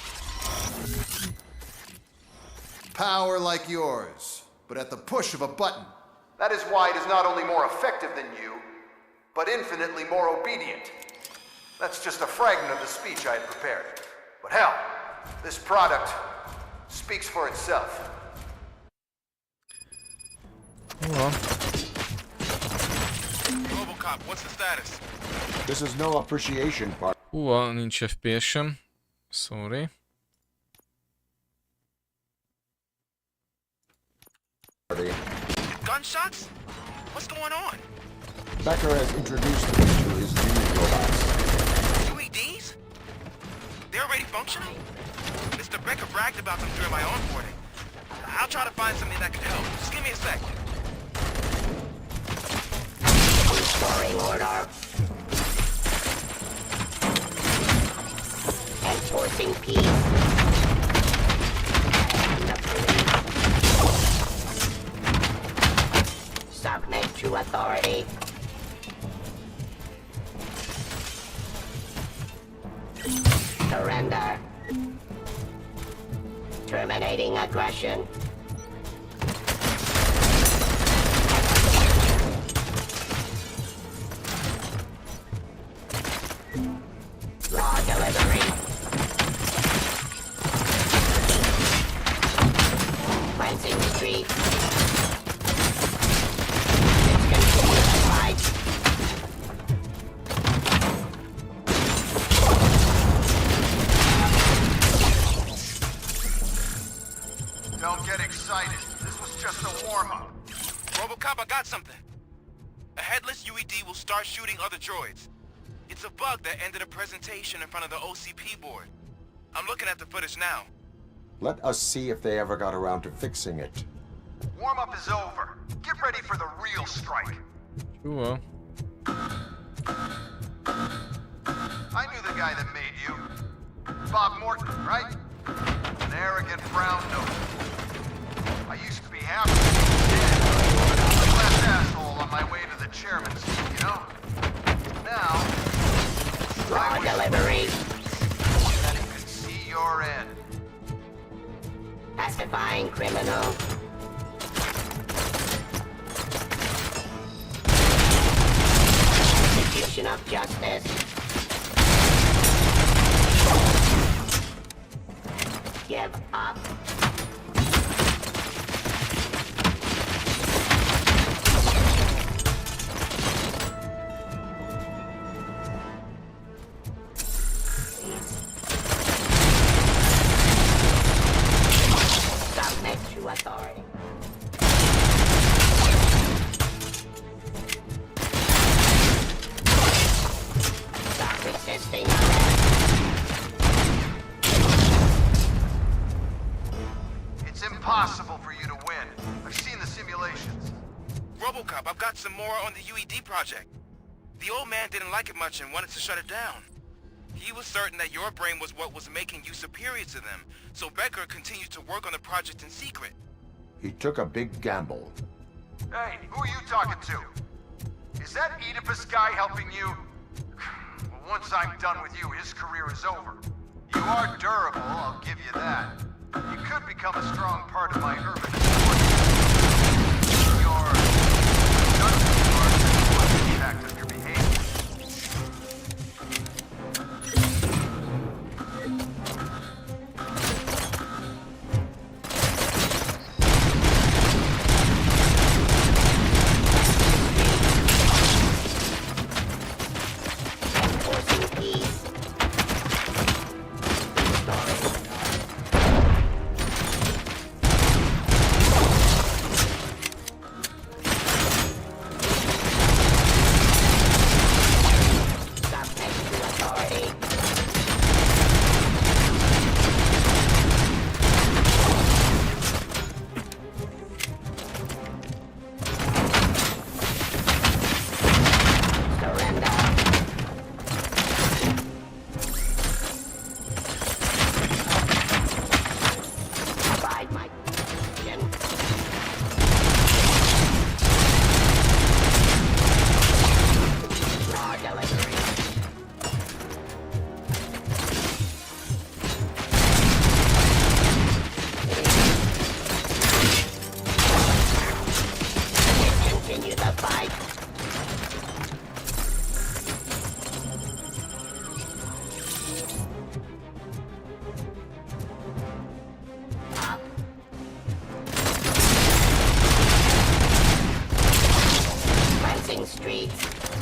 Power like yours, but at the push of a button. That is why it is not only more effective than you, but infinitely more obedient. That's just a fragment of the speech I had prepared. But hell, this product speaks for itself. Robocop, what's the status? This is no appreciation part. Nincs FPS sem. Sorry. Gunshots? What's going on? Becker has introduced me to his new robots. UEDs? They're already functional? Mr. Becker bragged about them during my onboarding. I'll try to find something that could help. Just give me a sec. Restoring order. Enforcing peace. Submit to authority. Surrender. Terminating aggression. Raw delivery. Cleansing the street. Discontinue the fight. Don't get excited. This was just a warm-up. Robocop, I got something. A headless UED will start shooting other droids. It's a bug that ended a presentation in front of the OCP board. I'm looking at the footage now. Let us see if they ever got around to fixing it. Warm-up is over. Get ready for the real strike. Sure. I knew the guy that made you. Bob Morton, right? An arrogant brown nose. I used to be happy to be dead. The last asshole on my way to the chairman's seat, you know? Now... Raw delivery. Then you can see your end. Pacifying criminal. Execution of justice. Give up. Submit to authority. Stop resisting arrest. It's impossible for you to win. I've seen the simulations. Robocop, I've got some more on the UED project. The old man didn't like it much and wanted to shut it down. He was certain that your brain was what was making you superior to them, so Becker continued to work on the project in secret. He took a big gamble. Hey, who are you talking to? Is that Oedipus guy helping you? Well, once I'm done with you, his career is over. You are durable, I'll give you that. You could become a strong part of my urban Your productive part is the impact of your behavior.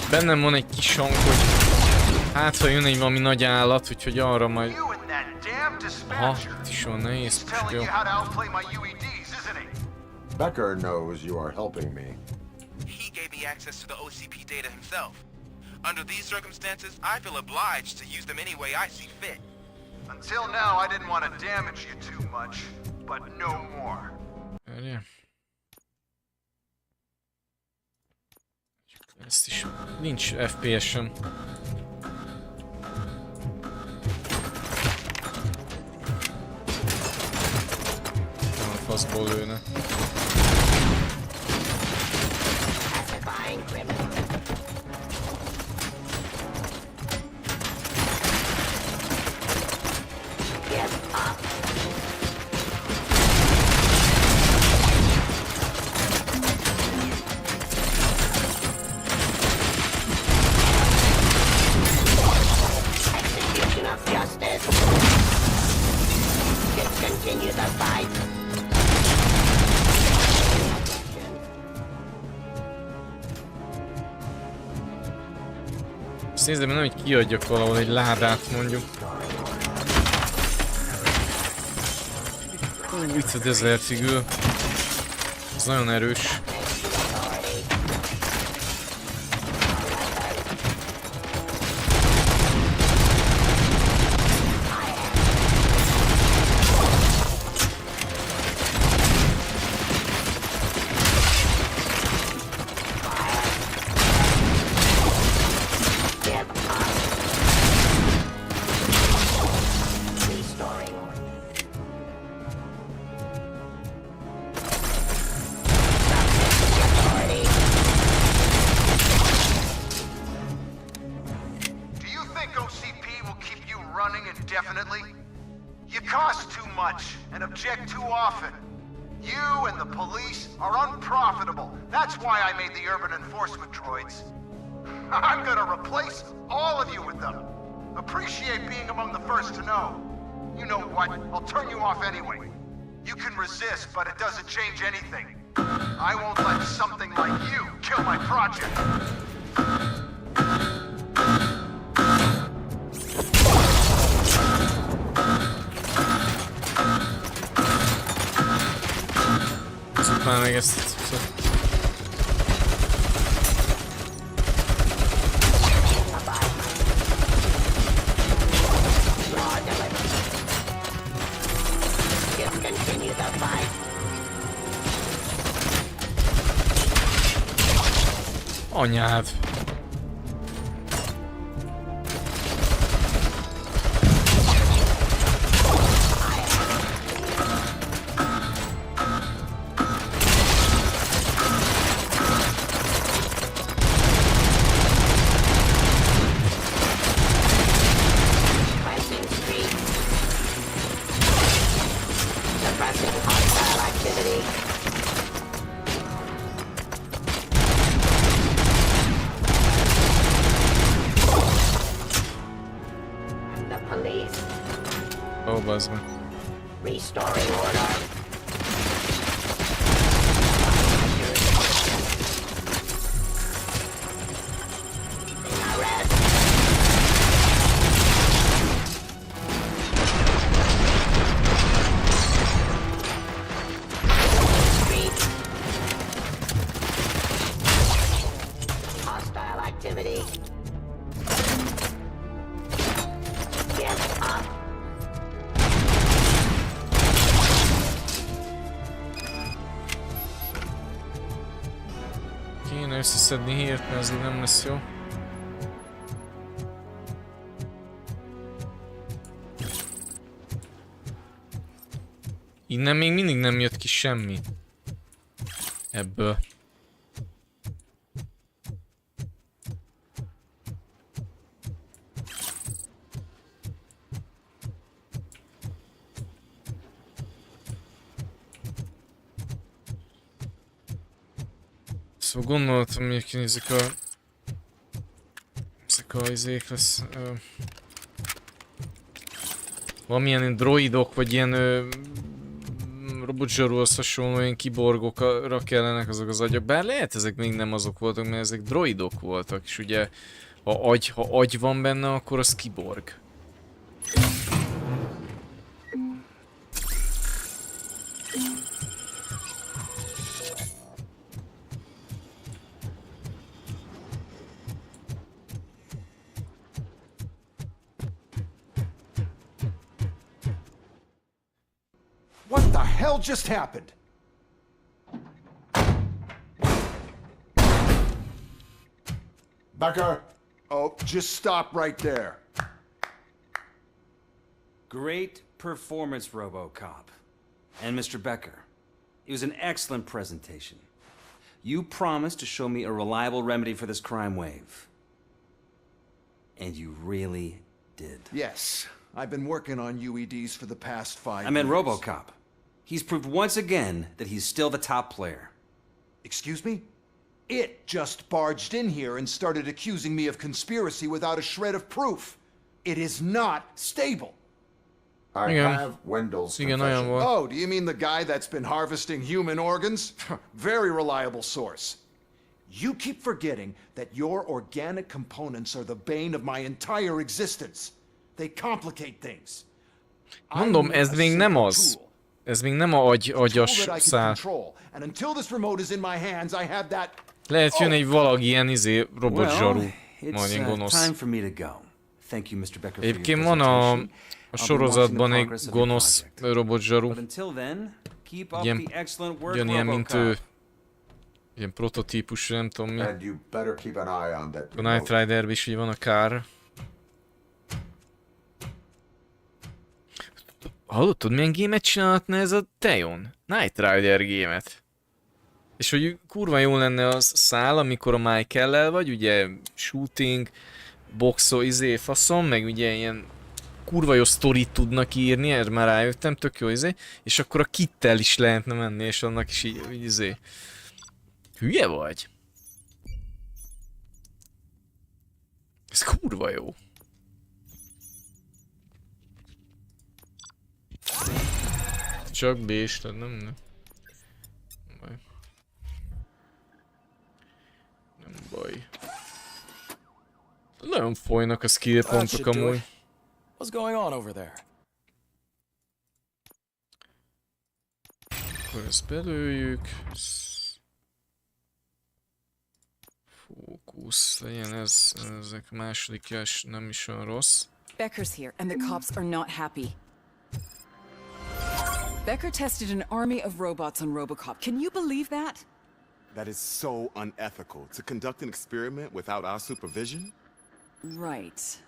Bennem van egy kis hang, hogy hát ha jön egy valami nagy állat, úgyhogy arra majd... Aha, itt is van nehéz, jó. Becker knows you are helping me. He gave me access to the OCP data himself. Under these circumstances, I feel obliged to use them any way I see fit. Until now, I didn't want to damage you too much, but no more. Várjál. Ezt is... nincs FPS-em. Nem a faszból lőne. Azt nézem, nem, hogy kiadjak valahol egy ládát mondjuk. Itt a Desert Eagle. Ez nagyon erős. But it doesn't change anything. I won't let something like you kill my project. Már meg ezt... Anyád. activity. The police. Ó, bazd meg. Restoring order. Arrest. Hostile activity. Give up. Kéne összeszedni hírt, mert ez így nem lesz jó. Innen még mindig nem jött ki semmi. Ebből. Szóval gondoltam, hogy ezek a izék lesz. Valamilyen droidok, vagy ilyen robotzsarúhoz hasonló ilyen kiborgokra kellenek azok az agyak. Bár lehet ezek még nem azok voltak, mert ezek droidok voltak, és ugye ha agy van benne, akkor az kiborg. What the hell just happened? Becker? Oh, just stop right there. Great performance, Robocop. And Mr. Becker. It was an excellent presentation. You promised to show me a reliable remedy for this crime wave. And you really did. Yes, I've been working on UEDs for the past 5 years. I meant Robocop. He's proved once again that he's still the top player. Excuse me? It just barged in here and started accusing me of conspiracy without a shred of proof. It is not stable. I have Wendell's confession. Oh, do you mean the guy that's been harvesting human organs? Very reliable source. You keep forgetting that your organic components are the bane of my entire existence. They complicate things. Mondom, ez még nem az. Ez még nem a agyas szál. And until this remote is in my hands, I have that. Lehet jön egy valaki ilyen robotzsarú, majd ilyen gonosz. Egyébként van a sorozatban egy gonosz robotzsarú. Ugyanilyen, mint ő. Ilyen prototípus, nem tudom mi. A Knight Riderben is így van a kár. Hallottad, milyen gémet csinálhatna ez a Teyon? Knight Rider gémet. És hogy kurva jó lenne az szál, amikor a Michael-lel vagy, ugye shooting, boxol, faszom, meg ugye ilyen kurva jó sztorit tudnak írni, erre már rájöttem, tök jó és akkor a Kittel is lehetne menni, és annak is így Hülye vagy? Ez kurva jó. Csak B-s, tehát nem baj. Nem baj. Nagyon folynak a skill pontok amúgy. What's going on over there? Akkor ezt belőjük. Fókusz legyen ez, ezek másodikja is nem is olyan rossz. Becker's here and the cops are not happy. Becker tested an army of robots on Robocop. Can you believe that? That is so unethical. To conduct an experiment without our supervision? Right.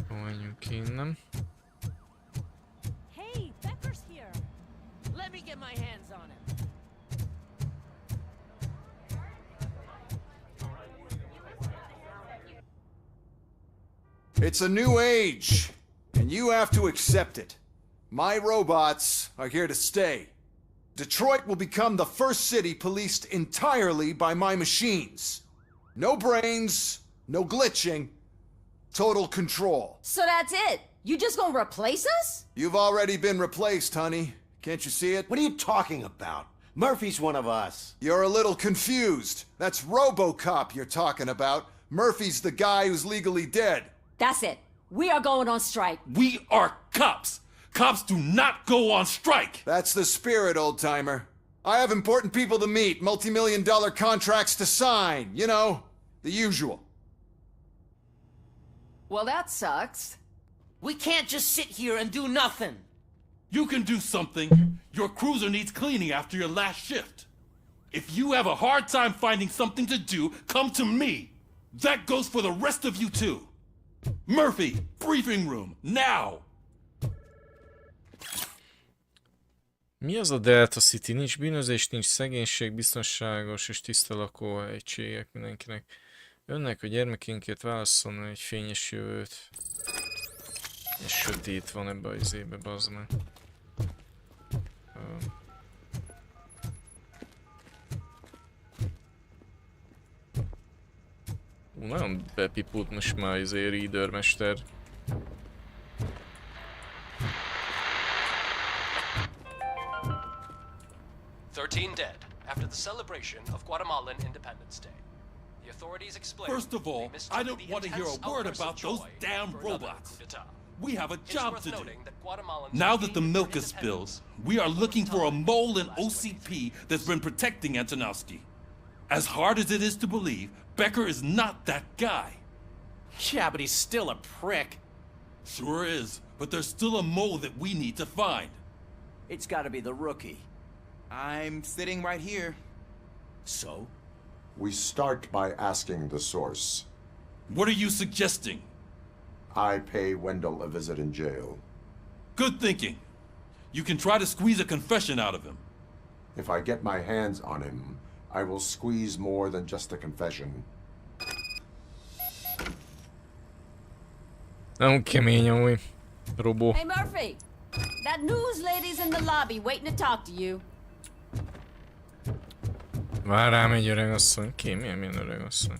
Menjünk innen. Hey, Becker's here. Let me get my hands on him. It's a new age, and you have to accept it. My robots are here to stay. Detroit will become the first city policed entirely by my machines. No brains, no glitching, total control. So that's it? You just gonna replace us? You've already been replaced, honey. Can't you see it? What are you talking about? Murphy's one of us. You're a little confused. That's Robocop you're talking about. Murphy's the guy who's legally dead. That's it. We are going on strike. We are cops. Cops do not go on strike. That's the spirit, old-timer. I have important people to meet, multi-million-dollar contracts to sign. You know, the usual. Well, that sucks. We can't just sit here and do nothing. You can do something. Your cruiser needs cleaning after your last shift. If you have a hard time finding something to do, come to me. That goes for the rest of you too. Murphy, briefing room, now! Mi az a Delta City? Nincs bűnözés, nincs szegénység, biztonságos és tiszta lakóegységek mindenkinek. Önnek a gyermekénkért válasszon egy fényes jövőt. És sötét van ebbe az izébe, bazd meg. Nagyon bepipult most már izé Reader mester. Dead after the celebration of Guatemalan Independence Day. The authorities explained. First of all, I don't want to hear a word about those damn robots. We have a job to do. Now that the milk is spilled, we are looking for a mole in OCP that's been protecting Antonowski. As hard as it is to believe, Becker is not that guy. Yeah, but he's still a prick. Sure is, but there's still a mole that we need to find. It's gotta be the rookie. I'm sitting right here. So? We start by asking the source. What are you suggesting? I pay Wendell a visit in jail. Good thinking. You can try to squeeze a confession out of him. If I get my hands on him, I will squeeze more than just a confession. Nem kemény amúgy. Robó. Hey Murphy! That news lady's in the lobby waiting to talk to you. Vár rám egy öreg asszony. Ki? Milyen öreg asszony?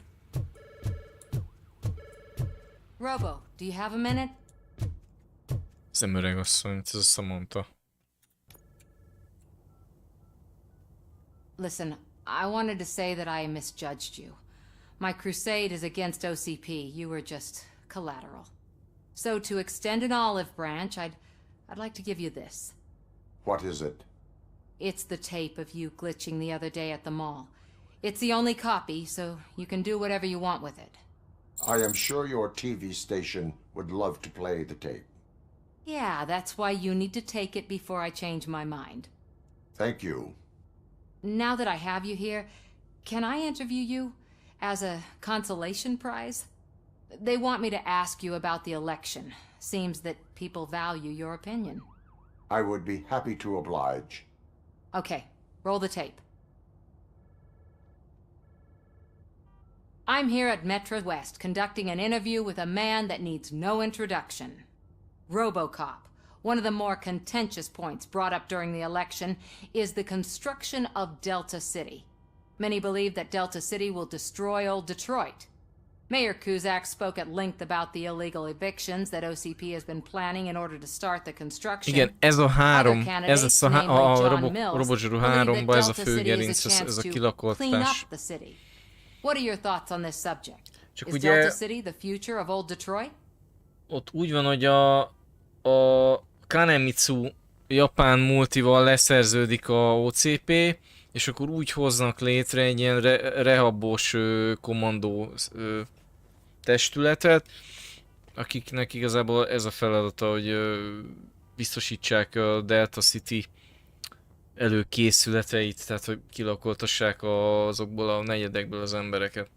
Robo, do you have a minute? Ez nem öreg asszony, ez összemondta. Listen, I wanted to say that I misjudged you. My crusade is against OCP. You were just collateral. So to extend an olive branch, I'd like to give you this. What is it? It's the tape of you glitching the other day at the mall. It's the only copy, so you can do whatever you want with it. I am sure your TV station would love to play the tape. Yeah, that's why you need to take it before I change my mind. Thank you. Now that I have you here, can I interview you as a consolation prize? They want me to ask you about the election. Seems that people value your opinion. I would be happy to oblige. Okay, roll the tape. I'm here at Metro West conducting an interview with a man that needs no introduction. Robocop. One of the more contentious points brought up during the election is the construction of Delta City. Many believe that Delta City will destroy old Detroit. Mayor Cusack spoke at length about the illegal evictions that OCP has been planning in order to start the construction. Igen, ez a három, ez a robozsarú háromba, ez a főgerinc, ez a kilakoltás. What are your thoughts on this subject? Csak Is ugye, Delta City the future of old Detroit? Ott úgy van, hogy a Kanemitsu japán multival leszerződik a OCP, és akkor úgy hoznak létre egy ilyen rehabos kommandó testületet, akiknek igazából ez a feladata, hogy biztosítsák a Delta City előkészületeit, tehát hogy kilakoltassák azokból a negyedekből az embereket.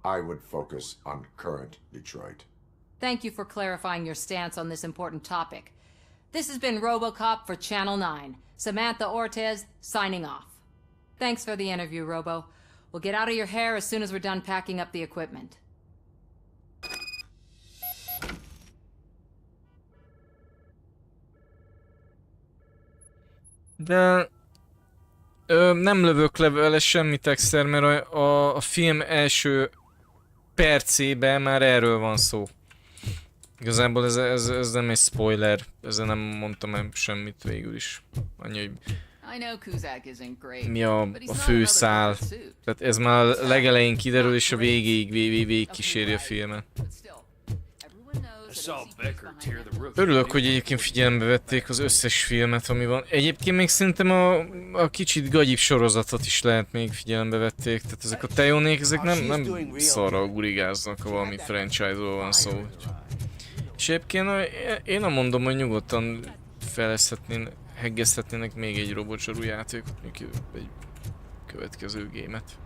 I would focus on current Detroit. Thank you for clarifying your stance on this important topic. This has been Robocop for Channel 9. Samantha Ortez, signing off. Thanks for the interview, Robo. We'll get out of your hair as soon as we're done packing up the equipment. De nem lövök le vele semmit extra, mert a film első percében már erről van szó. Igazából ez nem egy spoiler, ezzel nem mondtam el semmit végül is. Annyi, hogy mi a fő szál. Tehát ez már legelején kiderül, és a végig kíséri a filmet. Örülök, hogy egyébként figyelembe vették az összes filmet, ami van. Egyébként még szerintem a kicsit gagyibb sorozatot is lehet még figyelembe vették. Tehát ezek a Teyonék, ezek nem szarra gurigáznak, ha valami franchise-ról van szó. És egyébként én nem mondom, hogy nyugodtan heggezhetnének még egy robotsorú játékot, mondjuk egy következő gémet.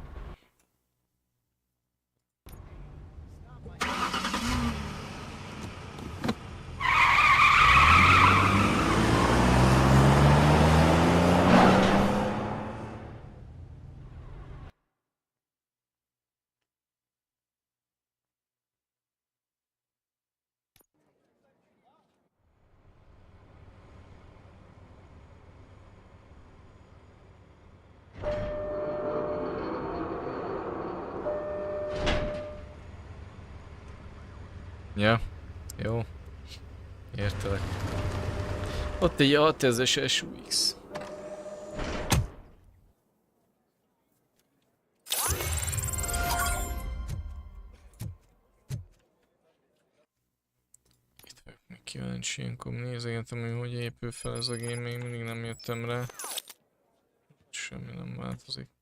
Ja, jó. Értelek. Ott egy 6000-es SUX. Itt vagyok még kíváncsi, ilyenkor nézegetem, hogy épül fel ez a game, még mindig nem jöttem rá. Semmi nem változik.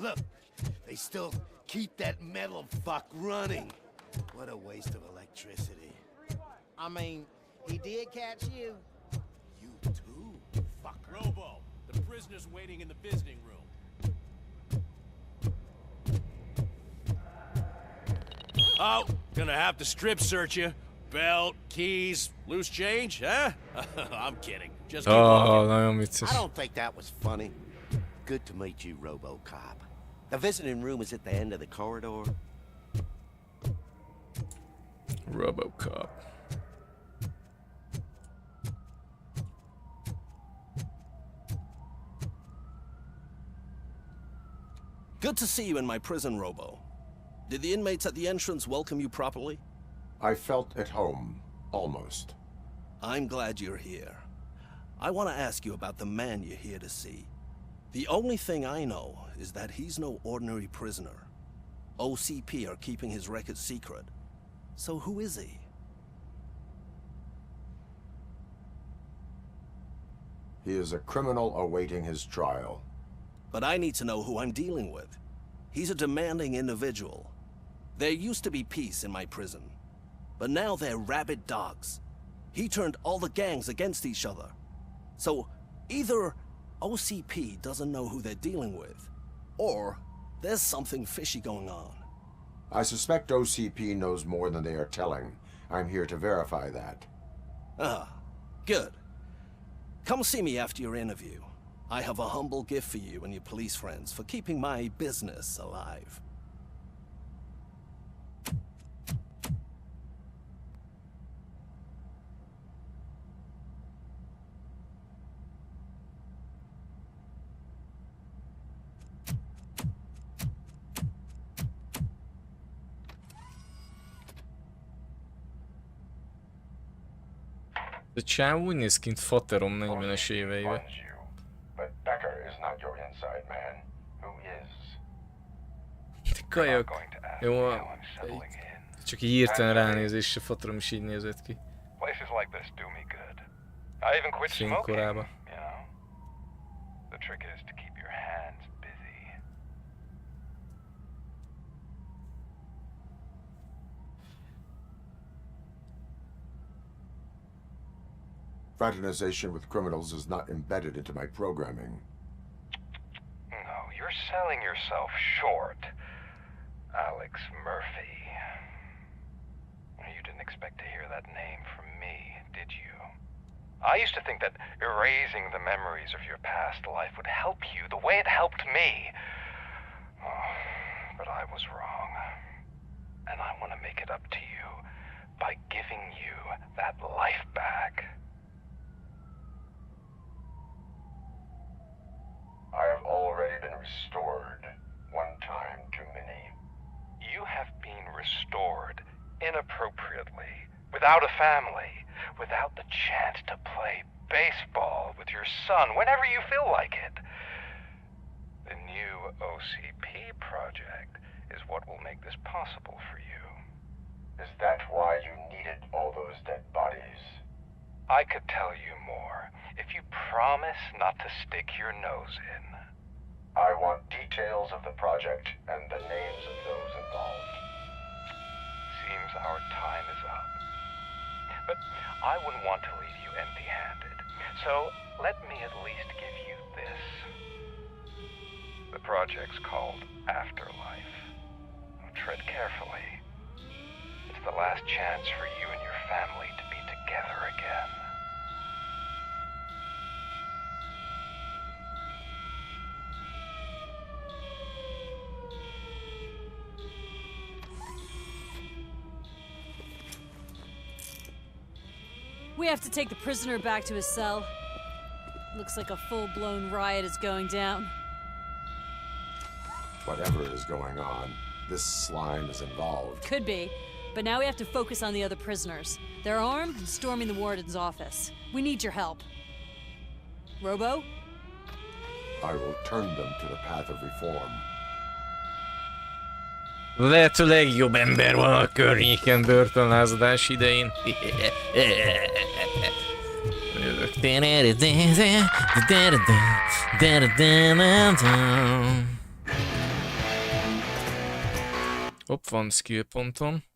Look, they still keep that metal fuck running. What a waste of electricity. I mean, he did catch you. You too, fucker. Robo, the prisoner's waiting in the visiting room. Oh, gonna have to strip search you. Belt, keys, loose change, huh? I'm kidding. Just keep walking. I don't think that was funny. Good to meet you, Robocop. The visiting room is at the end of the corridor. Robocop. Good to see you in my prison, Robo. Did the inmates at the entrance welcome you properly? I felt at home, almost. I'm glad you're here. I want to ask you about the man you're here to see. The only thing I know is that he's no ordinary prisoner. OCP are keeping his record secret. So who is he? He is a criminal awaiting his trial. But I need to know who I'm dealing with. He's a demanding individual. There used to be peace in my prison, but now they're rabid dogs. He turned all the gangs against each other. So either OCP doesn't know who they're dealing with, or there's something fishy going on. I suspect OCP knows more than they are telling. I'm here to verify that. Ah, good. Come see me after your interview. I have a humble gift for you and your police friends for keeping my business alive. A csávó úgy néz ki, mint Faterom 40-es éveiben. But Becker is not your inside man. Who is? Kajak. Jó, csak így hirtelen ránézésre Faterom is így nézett ki. Places like this do me good. I even quit smoking, Fénykorában. you know. The trick is to keep your hands busy. Fraternization with criminals is not embedded into my programming. No, you're selling yourself short, Alex Murphy. You didn't expect to hear that name from me, did you? I used to think that erasing the memories of your past life would help you the way it helped me. Oh, but I was wrong. And I want to make it up to you by giving you that life back. I have already been restored. One time too many. You have been restored inappropriately, without a family, without the chance to play baseball with your son whenever you feel like it. The new OCP project is what will make this possible for you. Is that why you needed all those dead bodies? I could tell you more if you promise not to stick your nose in. I want details of the project and the names of those involved. Seems our time is up. But I wouldn't want to leave you empty-handed, so let me at least give you this. The project's called Afterlife. Tread carefully. It's the last chance for you and your family to be together again. We have to take the prisoner back to his cell. Looks like a full-blown riot is going down. Whatever is going on, this slime is involved. Could be, but now we have to focus on the other prisoners. They're armed and storming the warden's office. We need your help. Robo? I will turn them to the path of reform. Lehet a legjobb ember van a környéken börtönlázadás idején. Hopp, van skill pontom.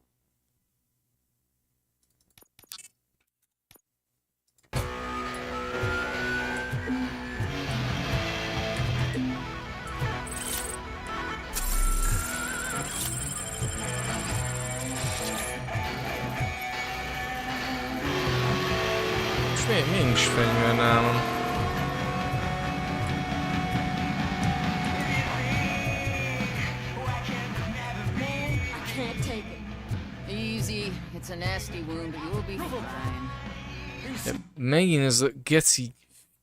Miért nincs fegyver nálam? Easy. It's a nasty wound, but you'll be fine. Megint ez a geci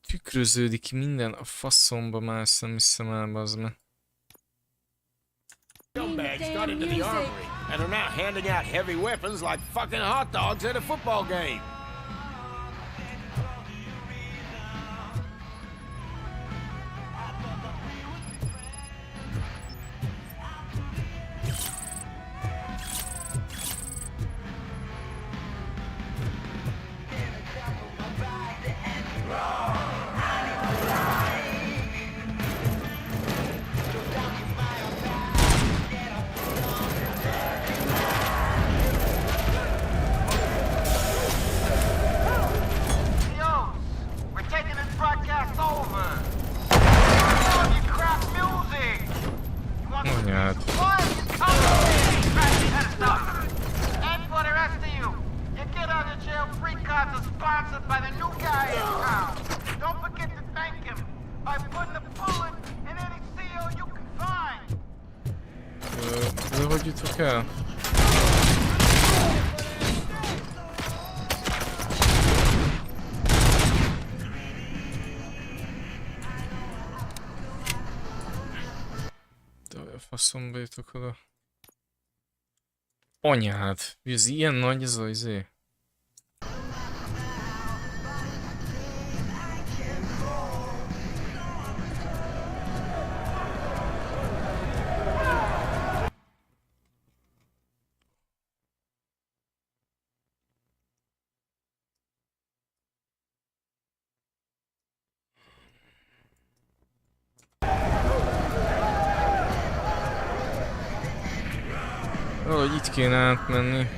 tükröződik minden a faszomba, már ezt nem hiszem el, bazd meg. Scumbags got into the armory and are now handing out heavy weapons like fucking hot dogs at a football game. Hogy jutok el? De a faszomba jutok oda. Anyád! Ez ilyen nagy ez a izé? Valahogy itt kéne átmenni.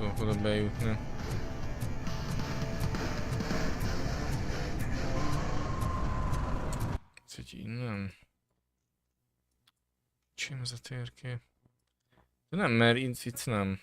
tudok oda bejutni. Úgyhogy innen... Csím ez a térkép? De nem, mert itt nem.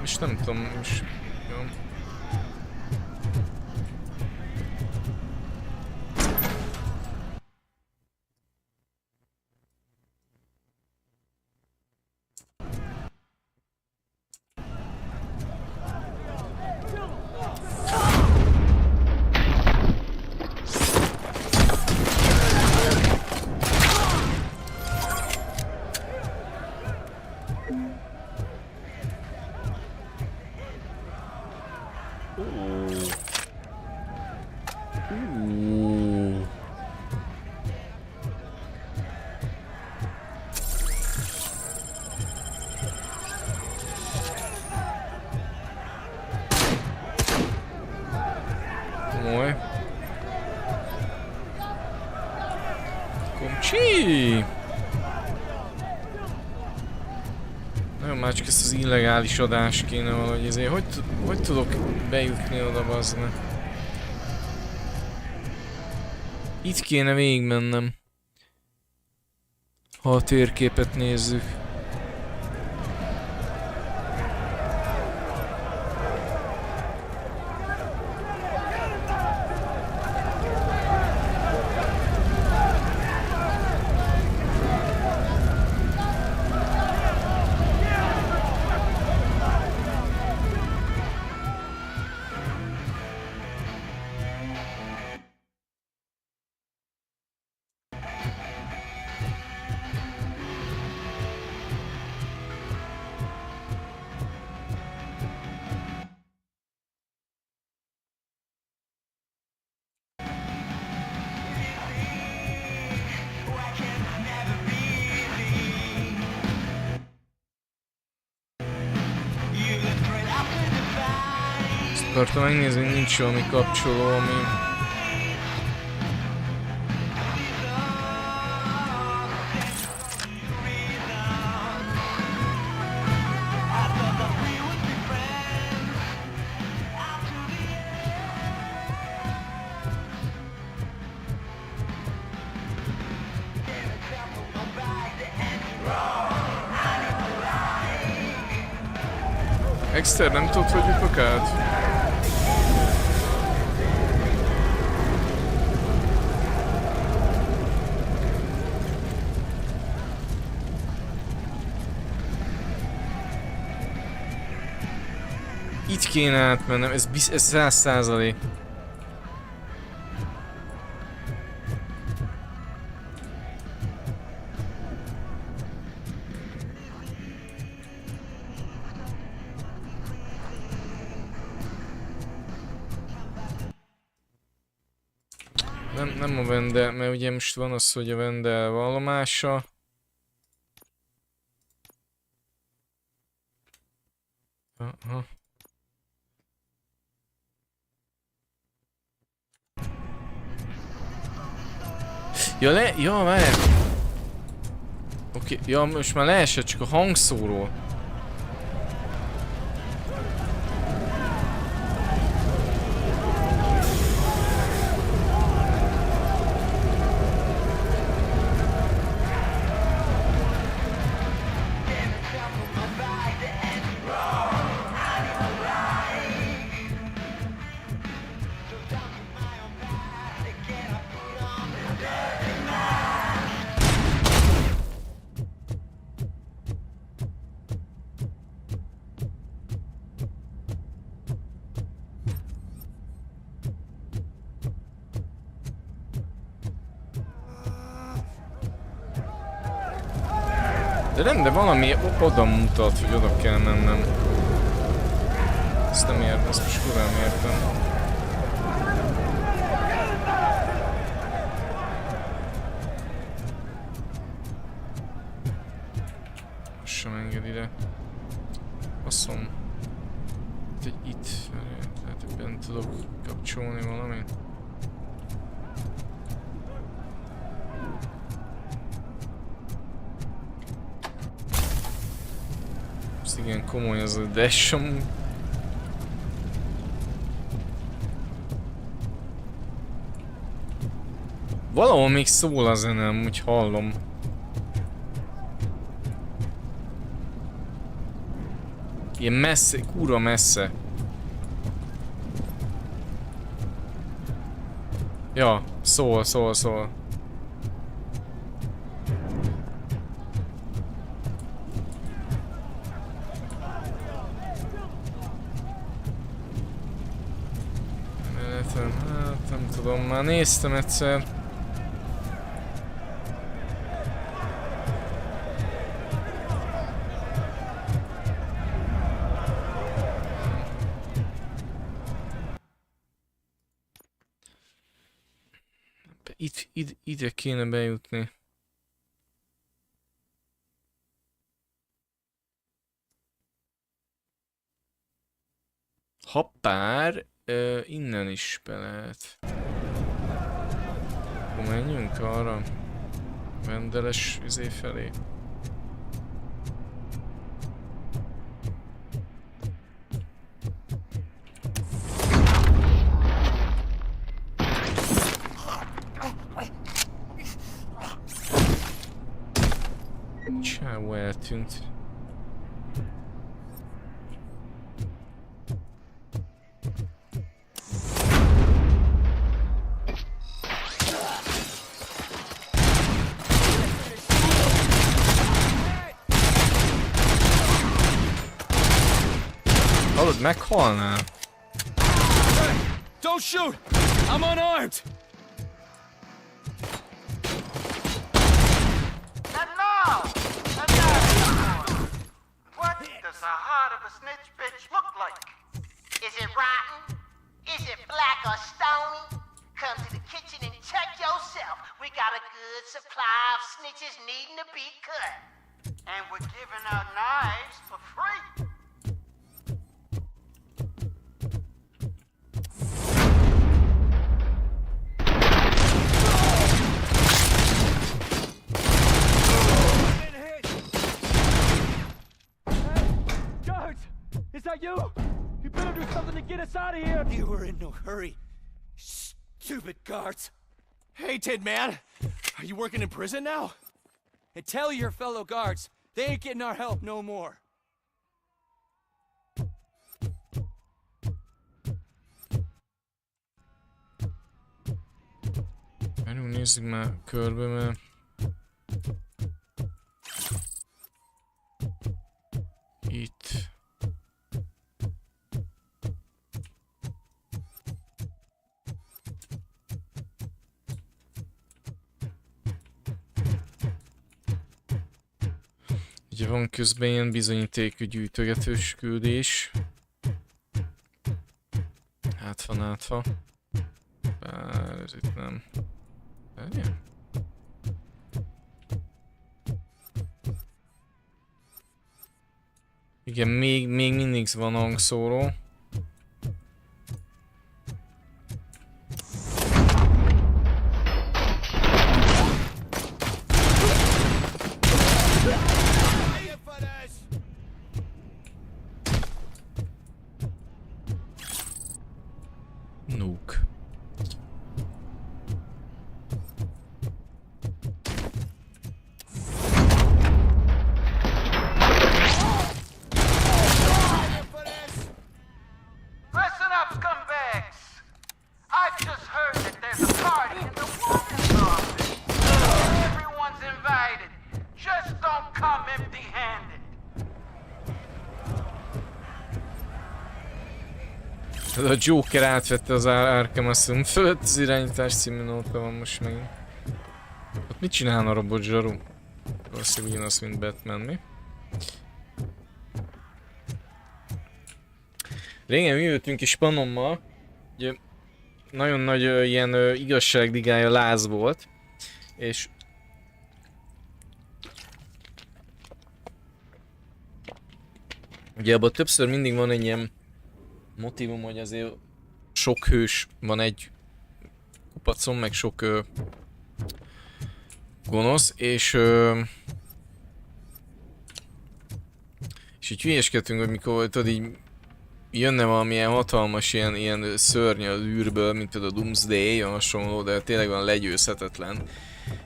És nem tudom, és... Jó. Nagyon már csak ezt az illegális adást kéne valahogy ezért. Hogy tudok bejutni oda, bazd meg? Itt kéne végigmennem. Ha a térképet nézzük. Akartam megnézni, hogy nincs valami kapcsoló, ami... Exter, nem tudod, hogy jutok át? Itt kéne átmennem, ez 100%. Nem a vendel, mert ugye most van az, hogy a vendel vallomása. Aha. Ja, várj! Oké, ja, most már leesett csak a hangszóró. De nem, de valami oda mutat, hogy oda kell mennem. Ezt nem értem, ezt most kurva nem értem. Most sem enged ide. Baszom. Hogy itt, lehet, hogy bent tudok kapcsolni valamit. Ez igen komoly az a dash amúgy. Valahol még szól a zenem, úgy hallom. Ilyen messze, kurva messze. Ja, szól. Hát nem tudom, már néztem egyszer. Ide kéne bejutni. Hoppár, innen is be lehet. Akkor menjünk arra. Vendeles izé felé. Csávó eltűnt. Hallod, meghalnál? Hey, don't shoot! I'm unarmed! What does the heart of a snitch bitch look like? Is it rotten? Is it black or stony? Come to the kitchen and check yourself. We got a good supply of snitches needing to be cut. And we're giving out knives for free. Is that you? You better do something to get us out of here! You were in no hurry. Stupid guards. Hey, Tid man. Are you working in prison now? And tell your fellow guards, they ain't getting our help no more. Nézzük már körbe, mert... Itt... Ugye van közben ilyen bizonyítékű gyűjtögetős küldés. Átva. Bár ez itt nem. Várjál. Igen, még mindig van hangszóró. Nuke. Listen up, scumbags! I've just heard that there's a party in the warden's office. Everyone's invited. Just don't come empty-handed. A Joker átvette az Arkham Asylum fölött, az irányítás című nóta van most megint. Ott mit csinálna a robot zsaru? Valószínűleg ugyanaz, mint Batman, mi? Régen mi jöttünk is Panommal, ugye nagyon nagy ilyen igazságdigája láz volt, és ugye abban többször mindig van egy ilyen motivum, hogy azért sok hős van egy kupacon, meg sok gonosz, és így hülyeskedtünk, hogy mikor tudod így jönne valamilyen hatalmas ilyen szörny az űrből, mint tudod a Doomsday, hasonló, de tényleg van legyőzhetetlen.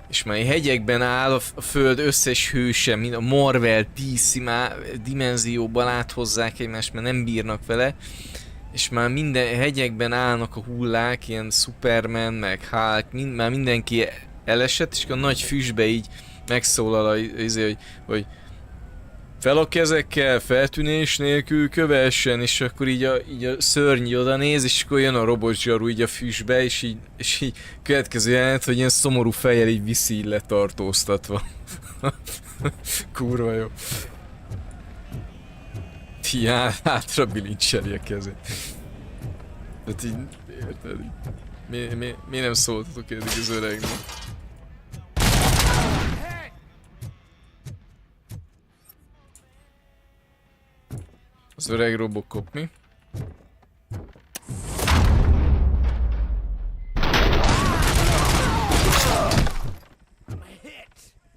És már hegyekben áll a föld összes hőse, mint a Marvel, DC dimenzióban áthozzák egymást, mert nem bírnak vele. És már minden hegyekben állnak a hullák, ilyen Superman, meg Hulk, már mindenki elesett, és a nagy füstbe így megszólal hogy fel a kezekkel, feltűnés nélkül kövessen, és akkor így a szörny oda néz, és akkor jön a robotzsaru így a füstbe, és így következő jelenet, hogy ilyen szomorú fejjel így viszi így letartóztatva. Kurva jó. Így hátra bilincseli a kezét. Tehát így, érted? Mi nem szóltatok eddig az öregnek? Az öreg Robocop, mi?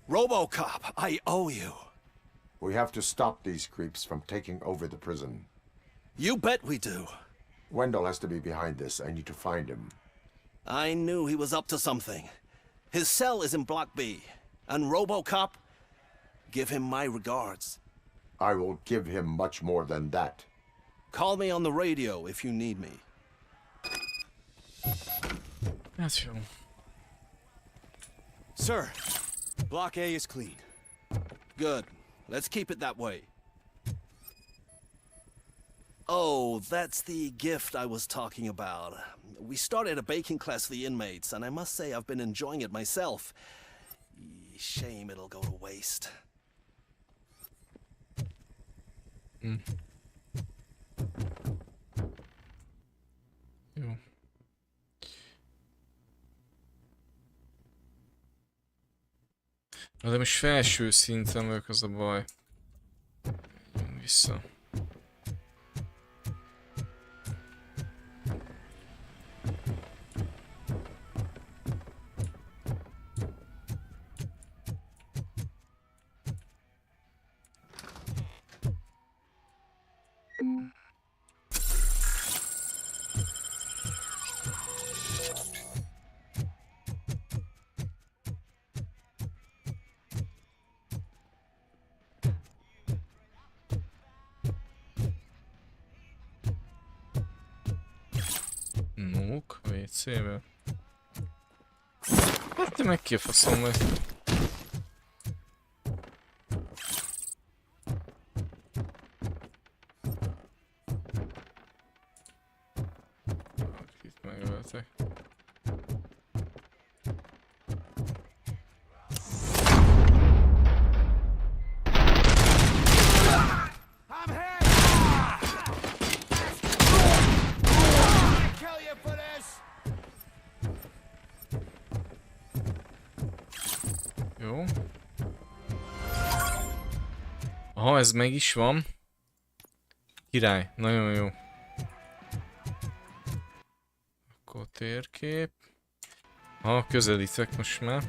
Robocop, I owe you. We have to stop these creeps from taking over the prison. You bet we do. Wendell has to be behind this. I need to find him. I knew he was up to something. His cell is in Block B. And Robocop, give him my regards. I will give him much more than that. Call me on the radio if you need me. That's true. Sir, Block A is clean. Good. Let's keep it that way. Oh, that's the gift I was talking about. We started a baking class for the inmates, and I must say I've been enjoying it myself. Shame it'll go to waste. Jó. Na de most felső szinten vagyok, az a baj. Jön vissza. Nók, WC-be. Hát te meg ki a faszom vagy. Itt megöltek. Jó. Aha, ez meg is van. Király, nagyon jó. Akkor térkép. Aha, közelítek most már.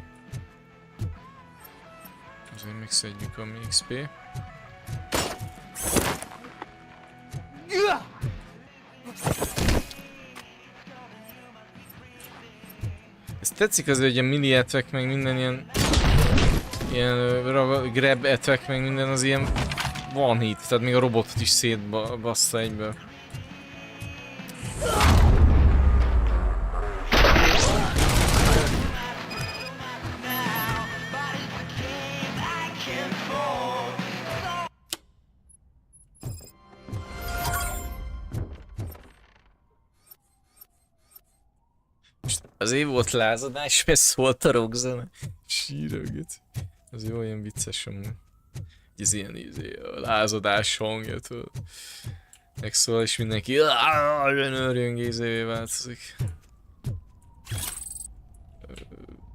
Azért még szedjük a mi XP. Ez tetszik azért, hogy a mili etvek meg minden ilyen grab etvek meg minden az ilyen van hit, tehát még a robotot is szétbassza egyből. Az év volt lázadás, mert szólt a rockzene. Sírögött. Ez jó, ilyen vicces amúgy. Ez ilyen lázadás hangja, tudod. Megszól és mindenki olyan örjöngézévé változik.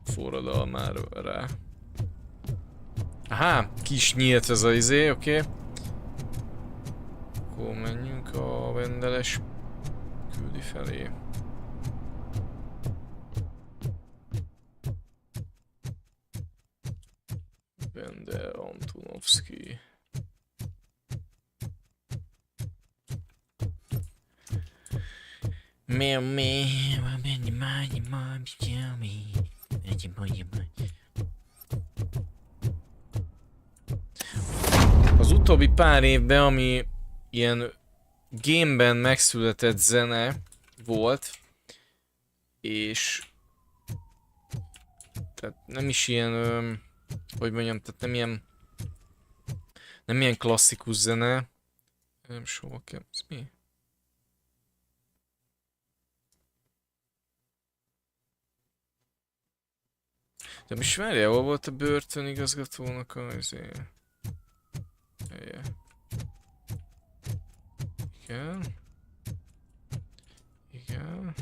Forradalmára rá. Aha, kis nyílt ez a oké. Akkor menjünk a vendeles küldi felé. Vendel Antonovszki. Az utóbbi pár évben, ami ilyen gameben megszületett zene volt, és tehát nem is ilyen, hogy mondjam, tehát nem ilyen klasszikus zene, nem soha kell, ez mi? De most várjál, hol volt a börtönigazgatónak a helye? Igen. Igen.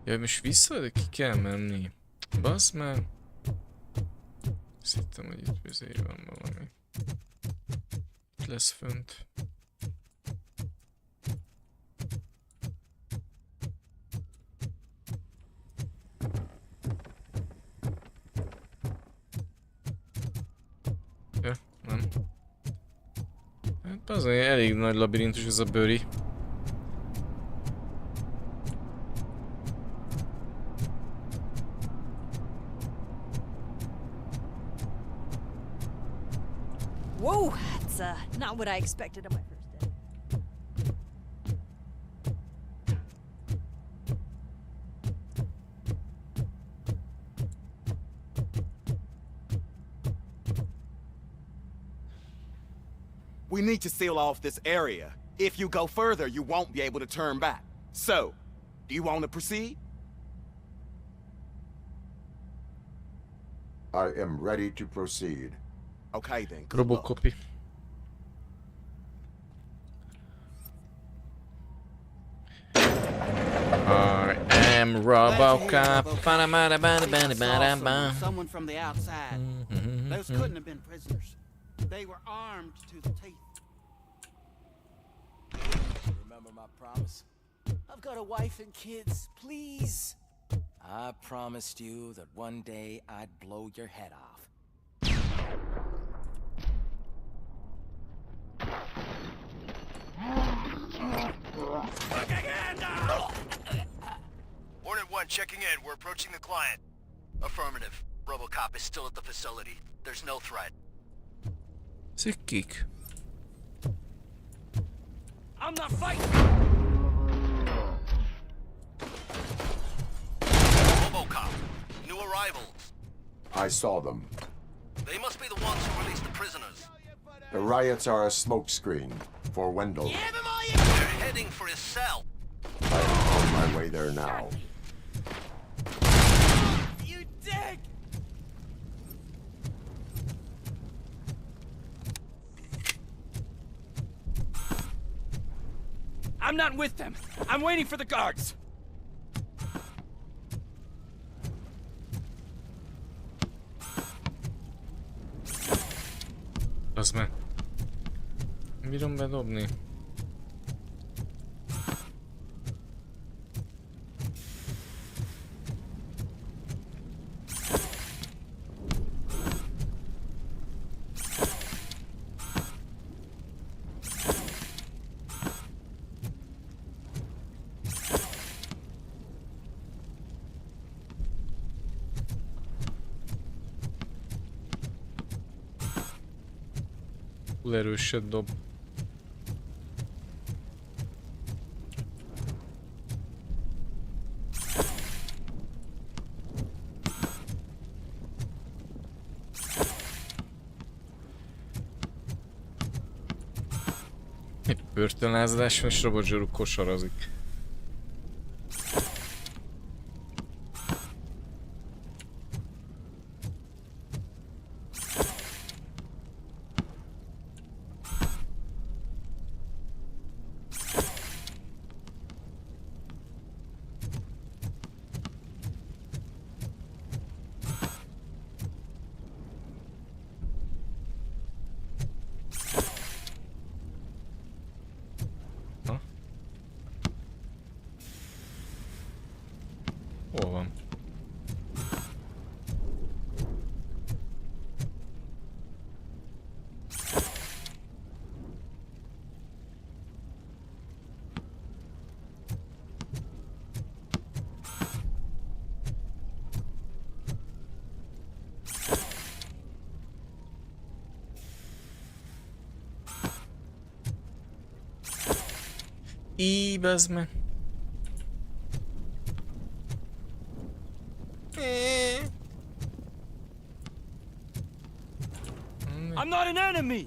Jaj, most vissza, de ki kell menni. Baszd már. Azt hittem, hogy itt bizony van valami. Itt lesz fönt. Ja, nem. Hát azért elég nagy labirintus ez a bőri. Whoa, that's not what I expected on my first day. We need to seal off this area. If you go further, you won't be able to turn back. So, do you want to proceed? I am ready to proceed. Okay then. Robocop. I am Robocop. Someone from the outside. Those couldn't have been prisoners. They were armed to the teeth. Remember my promise? I've got a wife and kids. Please. I promised you that one day I'd blow your head off. Hornet 1 checking in. We're approaching the client. Affirmative. Robocop is still at the facility. There's no threat. Szikik. I'm not fighting! Robocop. New arrivals. I saw them. They must be the ones who released the prisoners. The riots are a smokescreen for Wendell. They're heading for his cell. I am on my way there now. You dick! I'm not with them. I'm waiting for the guards. Az meg. Bírom bedobni. Túl erőset dob. Egy börtönlázadás van, és robotzsaruk kosarazik. Bazd meg. I'm not an enemy!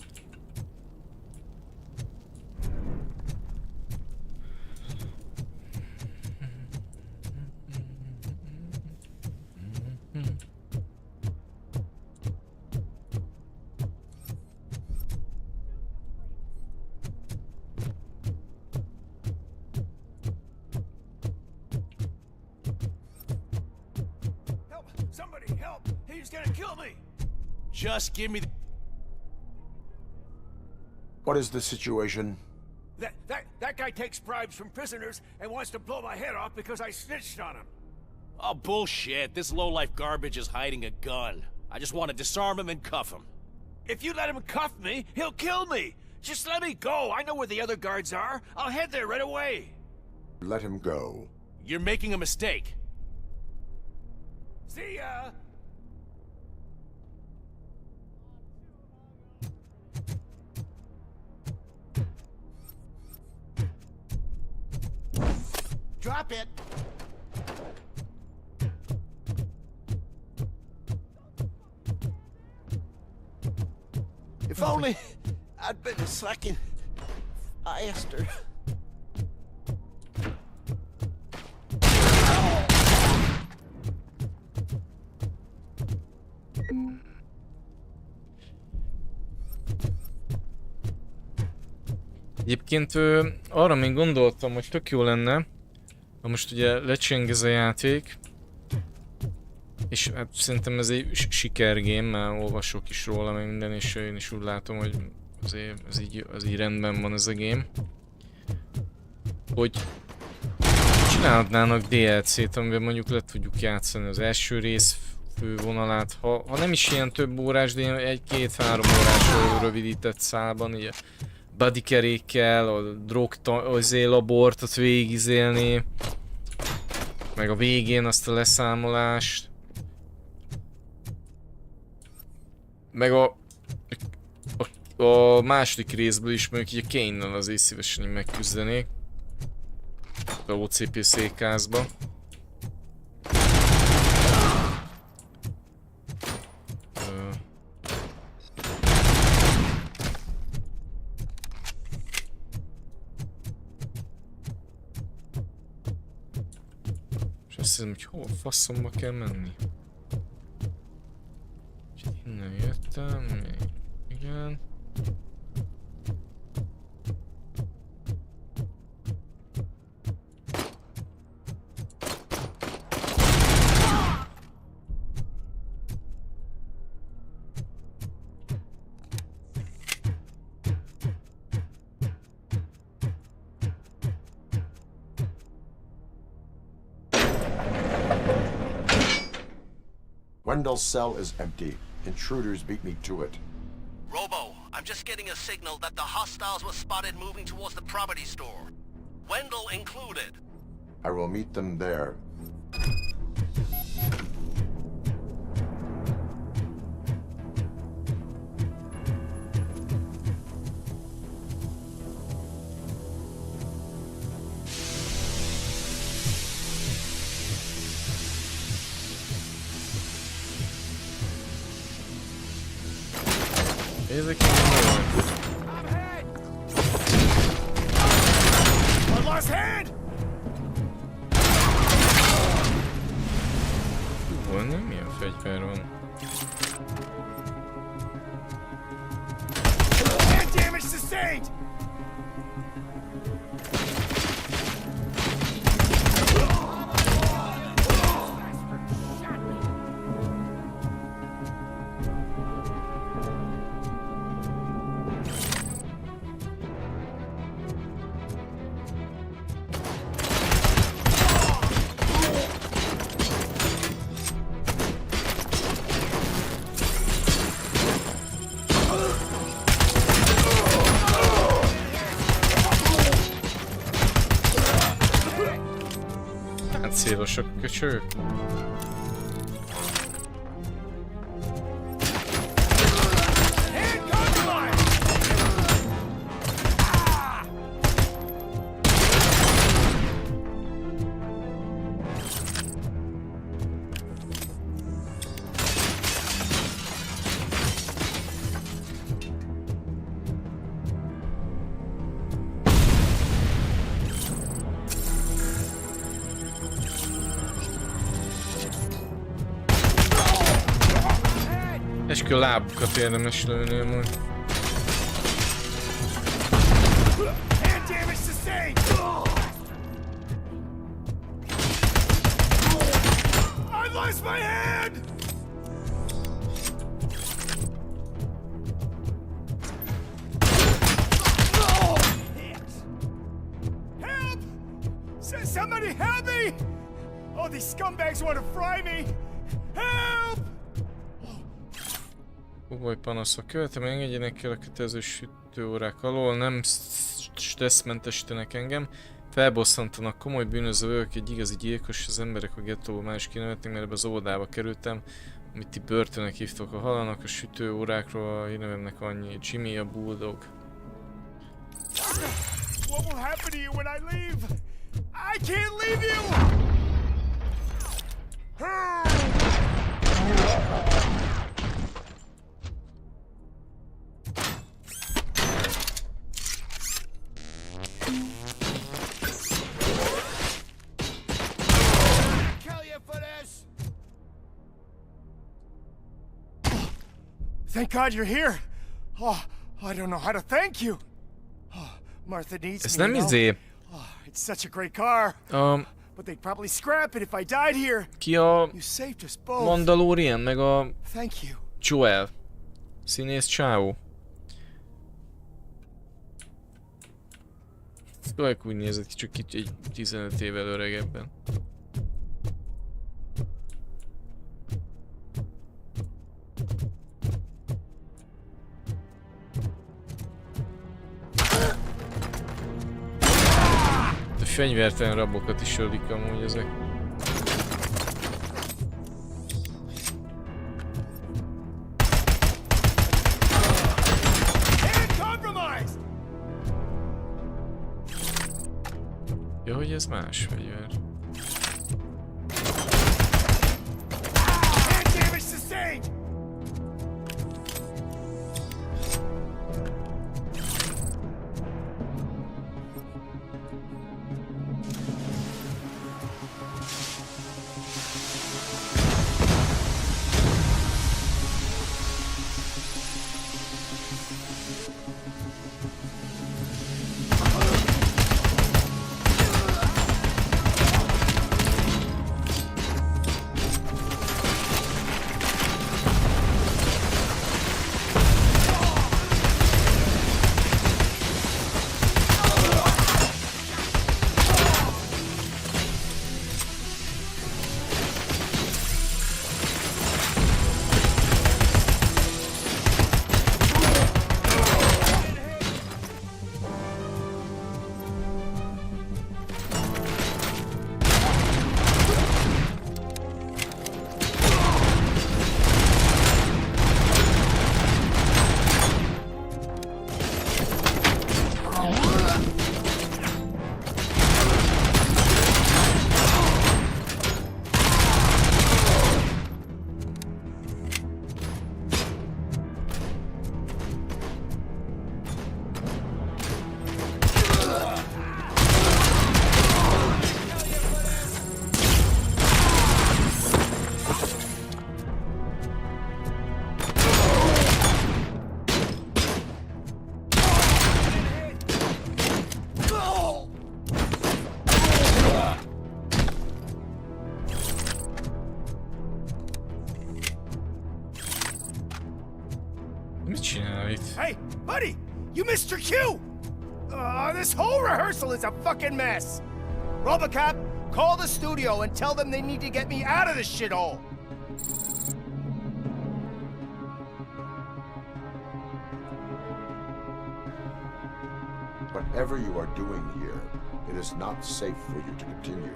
Somebody help! He's gonna kill me! Just give me the... What is the situation? That guy takes bribes from prisoners and wants to blow my head off because I snitched on him. Oh, bullshit. This low-life garbage is hiding a gun. I just want to disarm him and cuff him. If you let him cuff me, he'll kill me. Just let me go. I know where the other guards are. I'll head there right away. Let him go. You're making a mistake. See ya! Drop it. If only I'd been a second faster. Egyébként arra még gondoltam, hogy tök jó lenne, ha most ugye lecseng ez a játék, és hát szerintem ez egy sikergame, már olvasok is róla meg minden, és én is úgy látom, hogy azért ez így rendben van ez a game. Hogy csinálhatnának DLC-t, amiben mondjuk le tudjuk játszani az első rész fővonalát, ha nem is ilyen több órás, de ilyen 1-2-3 órás rövidített szálban, így bodykerékkel, a droglabortot ott végigizélni, meg a végén azt a leszámolást, meg a második részből is mondjuk így a Kane-nal azért szívesen így megküzdenék a OCP székházba. És azt hiszem, hogy hol faszomba kell menni. Innen jöttem, még igen. Wendell's cell is empty. Intruders beat me to it. Robo, I'm just getting a signal that the hostiles were spotted moving towards the property store. Wendell included. I will meet them there. Ezek nem I lost hand! van, nem milyen fegyver van. Hand damage sustained! Szélosak a köcsögök. Eskü a lábukat érdemes lőni amúgy. Hand damage sustained! I lost my hand! Help! Somebody help me! Oh, these scumbags want to fry me! Help! Fogoly panaszok. Követem, engedjenek el a kötelező sütőórák alól, nem stresszmentesítenek engem. Felbosszantanak, komoly bűnöző vagyok, egy igazi gyilkos, az emberek a gettóból már is kinevetnek, mert ebbe az óvodába kerültem, amit ti börtönnek hívtok, a hallanak a sütőórákról, a hírnevemnek annyi, Jimmy a bulldog. What will happen to you when I leave? I can't leave you! Thank God you're here. Oh, I don't know how to thank you. Oh, Martha needs Ez me, nem you know? izé. Oh, it's such a great car. But they'd probably scrap it if I died here. Ki a You saved us both. Mandalorian, meg a Thank you. Joel. Színész csávó. Spike úgy nézett ki, csak itt egy 15 évvel öregebben. A fegyvertelen rabokat is ölik amúgy ezek. Ja, hogy ez más fegyver. Hey, buddy! You missed your cue! This whole rehearsal is a fucking mess! Robocop, call the studio and tell them they need to get me out of this shithole! Whatever you are doing here, it is not safe for you to continue.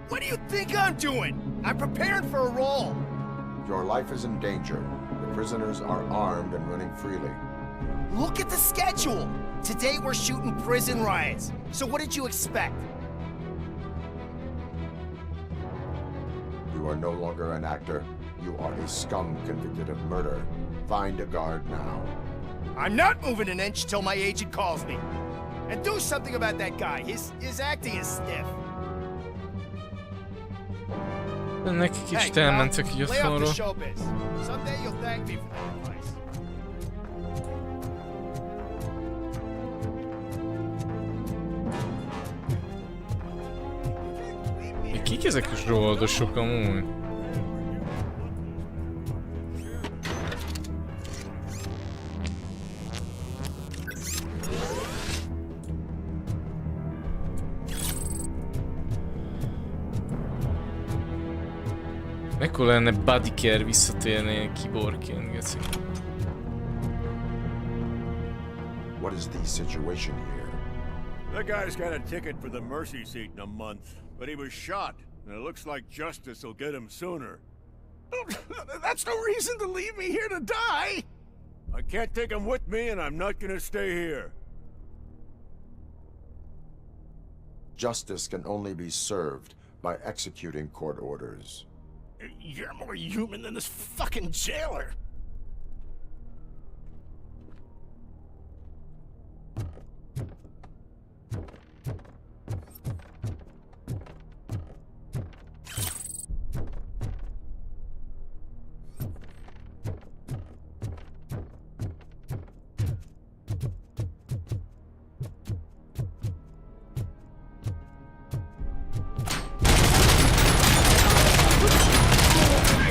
What do you think I'm doing? I'm preparing for a role. Your life is in danger. The prisoners are armed and running freely. Look at the schedule! Today we're shooting prison riots. So what did you expect? You are no longer an actor. You are a scum convicted of murder. Find a guard now. I'm not moving an inch till my agent calls me. And do something about that guy. His acting is stiff. Neki kicsit elmentek így otthonról. Kik ezek a zsoldosok amúgy? Mekkora lenne bodycare visszatérni kiborként, geci. What is the situation here? That guy's got a ticket for the mercy seat in a month, but he was shot, and it looks like justice will get him sooner. That's no reason to leave me here to die! I can't take him with me, and I'm not gonna stay here. Justice can only be served by executing court orders. You're more human than this fucking jailer!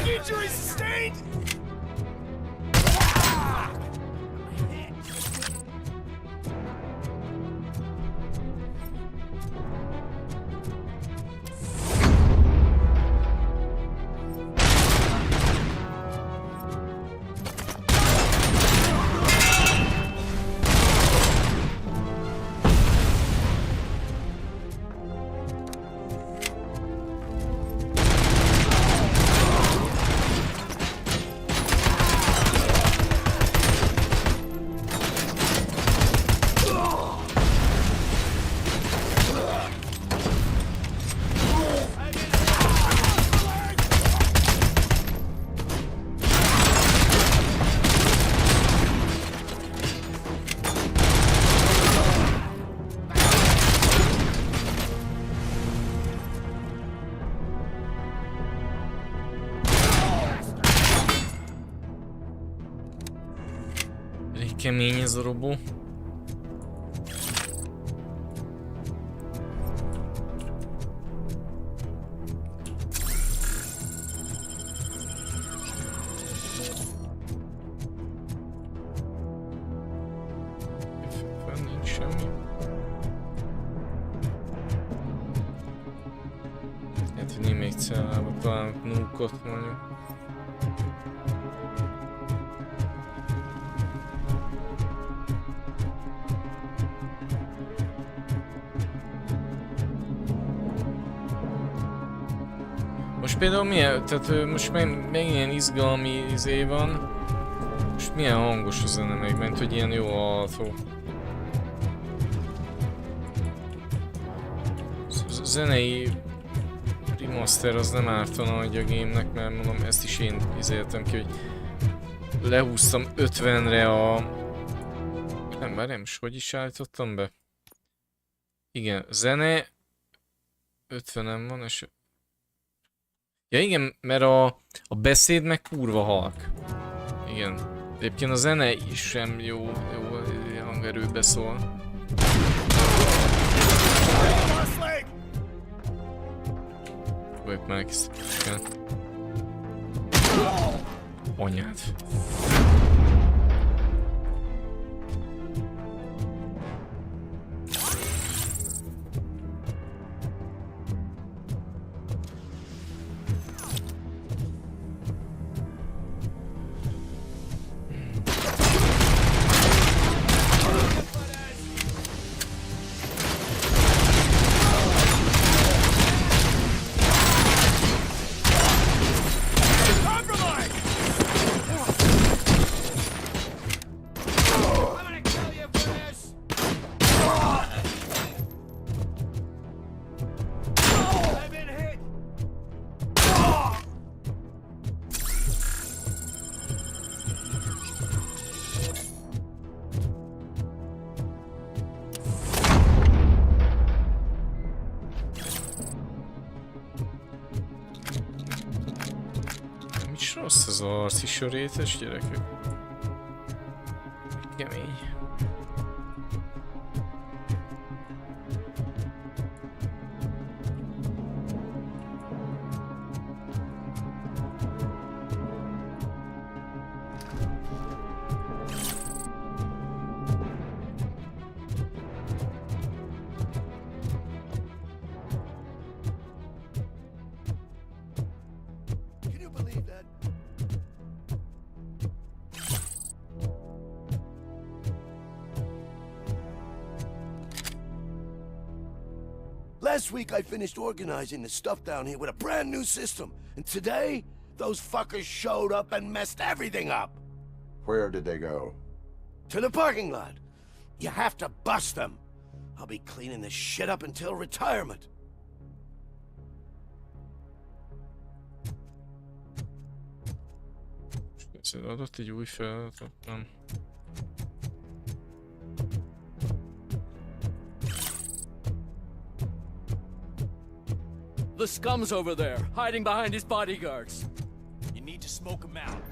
Injury sustained! Kemény ez a robó. Nincs semmi. Hát, hogy némelyik cellába találunk núkot mondjuk. Most például milyen, tehát most megint ilyen izgalmi izé van. Most milyen hangos a zene megment, hogy ilyen jó hallható. Zenei remaster az nem ártana a gémnek, mert mondom, ezt is én izéltem ki, hogy lehúztam 50-re a... Nem, már nem is, hogy is állítottam be? Igen, zene 50-en van, és... Ja igen, mert a beszéd meg kurva halk. Igen. Egyébként a zene is sem jó hangerőbe szól. Vagyok már kis... Anyád. is rossz az arc is, a rétes gyerekek. Kemény. Last week I finished organizing the stuff down here with a brand new system. And today, those fuckers showed up and messed everything up. Where did they go? To the parking lot. You have to bust them. I'll be cleaning this shit up until retirement. Adott egy új feladatot, nem. The scum's over there, hiding behind his bodyguards. You need to smoke him out.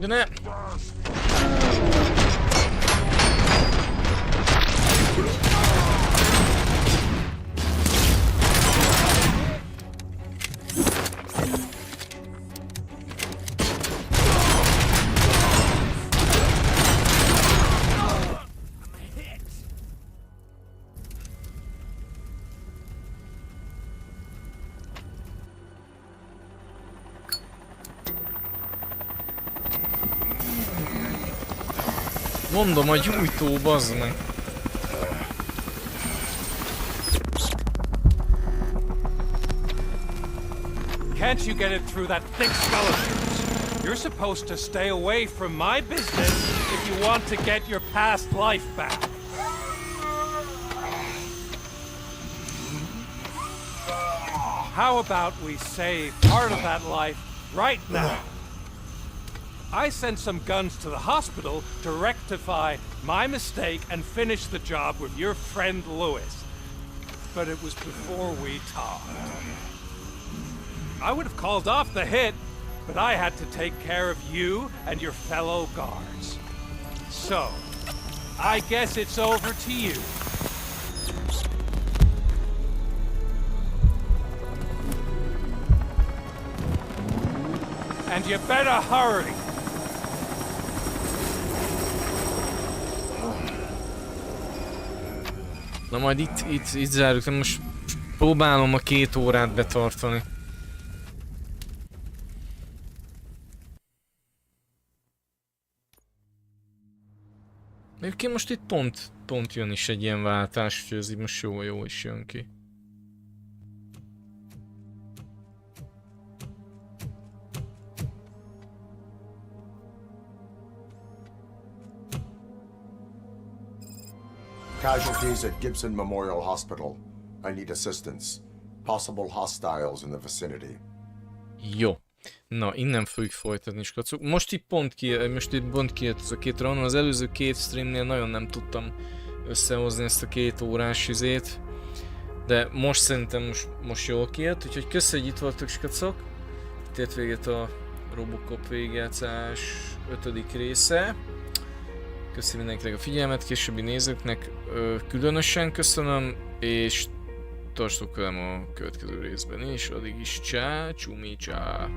Ne! Mondom, a gyújtó, bazd meg. Can't you get it through that thick skull of yours? You're supposed to stay away from my business if you want to get your past life back. How about we save part of that life right now? I sent some guns to the hospital to rectify my mistake and finish the job with your friend Lewis. But it was before we talked. I would have called off the hit, but I had to take care of you and your fellow guards. So, I guess it's over to you. And you better hurry. Na majd itt zárjuk, most próbálom a 2 órát betartani. Egyébként most itt pont jön is egy ilyen váltás, úgyhogy ez így most jó is jön ki. Casualties at Gibson Memorial Hospital. I need assistance. Possible hostiles in the vicinity. Jó. Na, innen fogjuk folytatni, skacok. Most itt pont kijött ez a 2 round. Az előző 2 streamnél nagyon nem tudtam összehozni ezt a 2 órás izét. De most szerintem most jól kijött, úgyhogy köszönjük, hogy itt voltak, skacok. Itt ért véget a Robocop végigjátszás 5. része. Köszönöm mindenkinek a figyelmet, későbbi nézőknek különösen köszönöm, és tartsatok velem a következő részben is, addig is csá, csumi csá.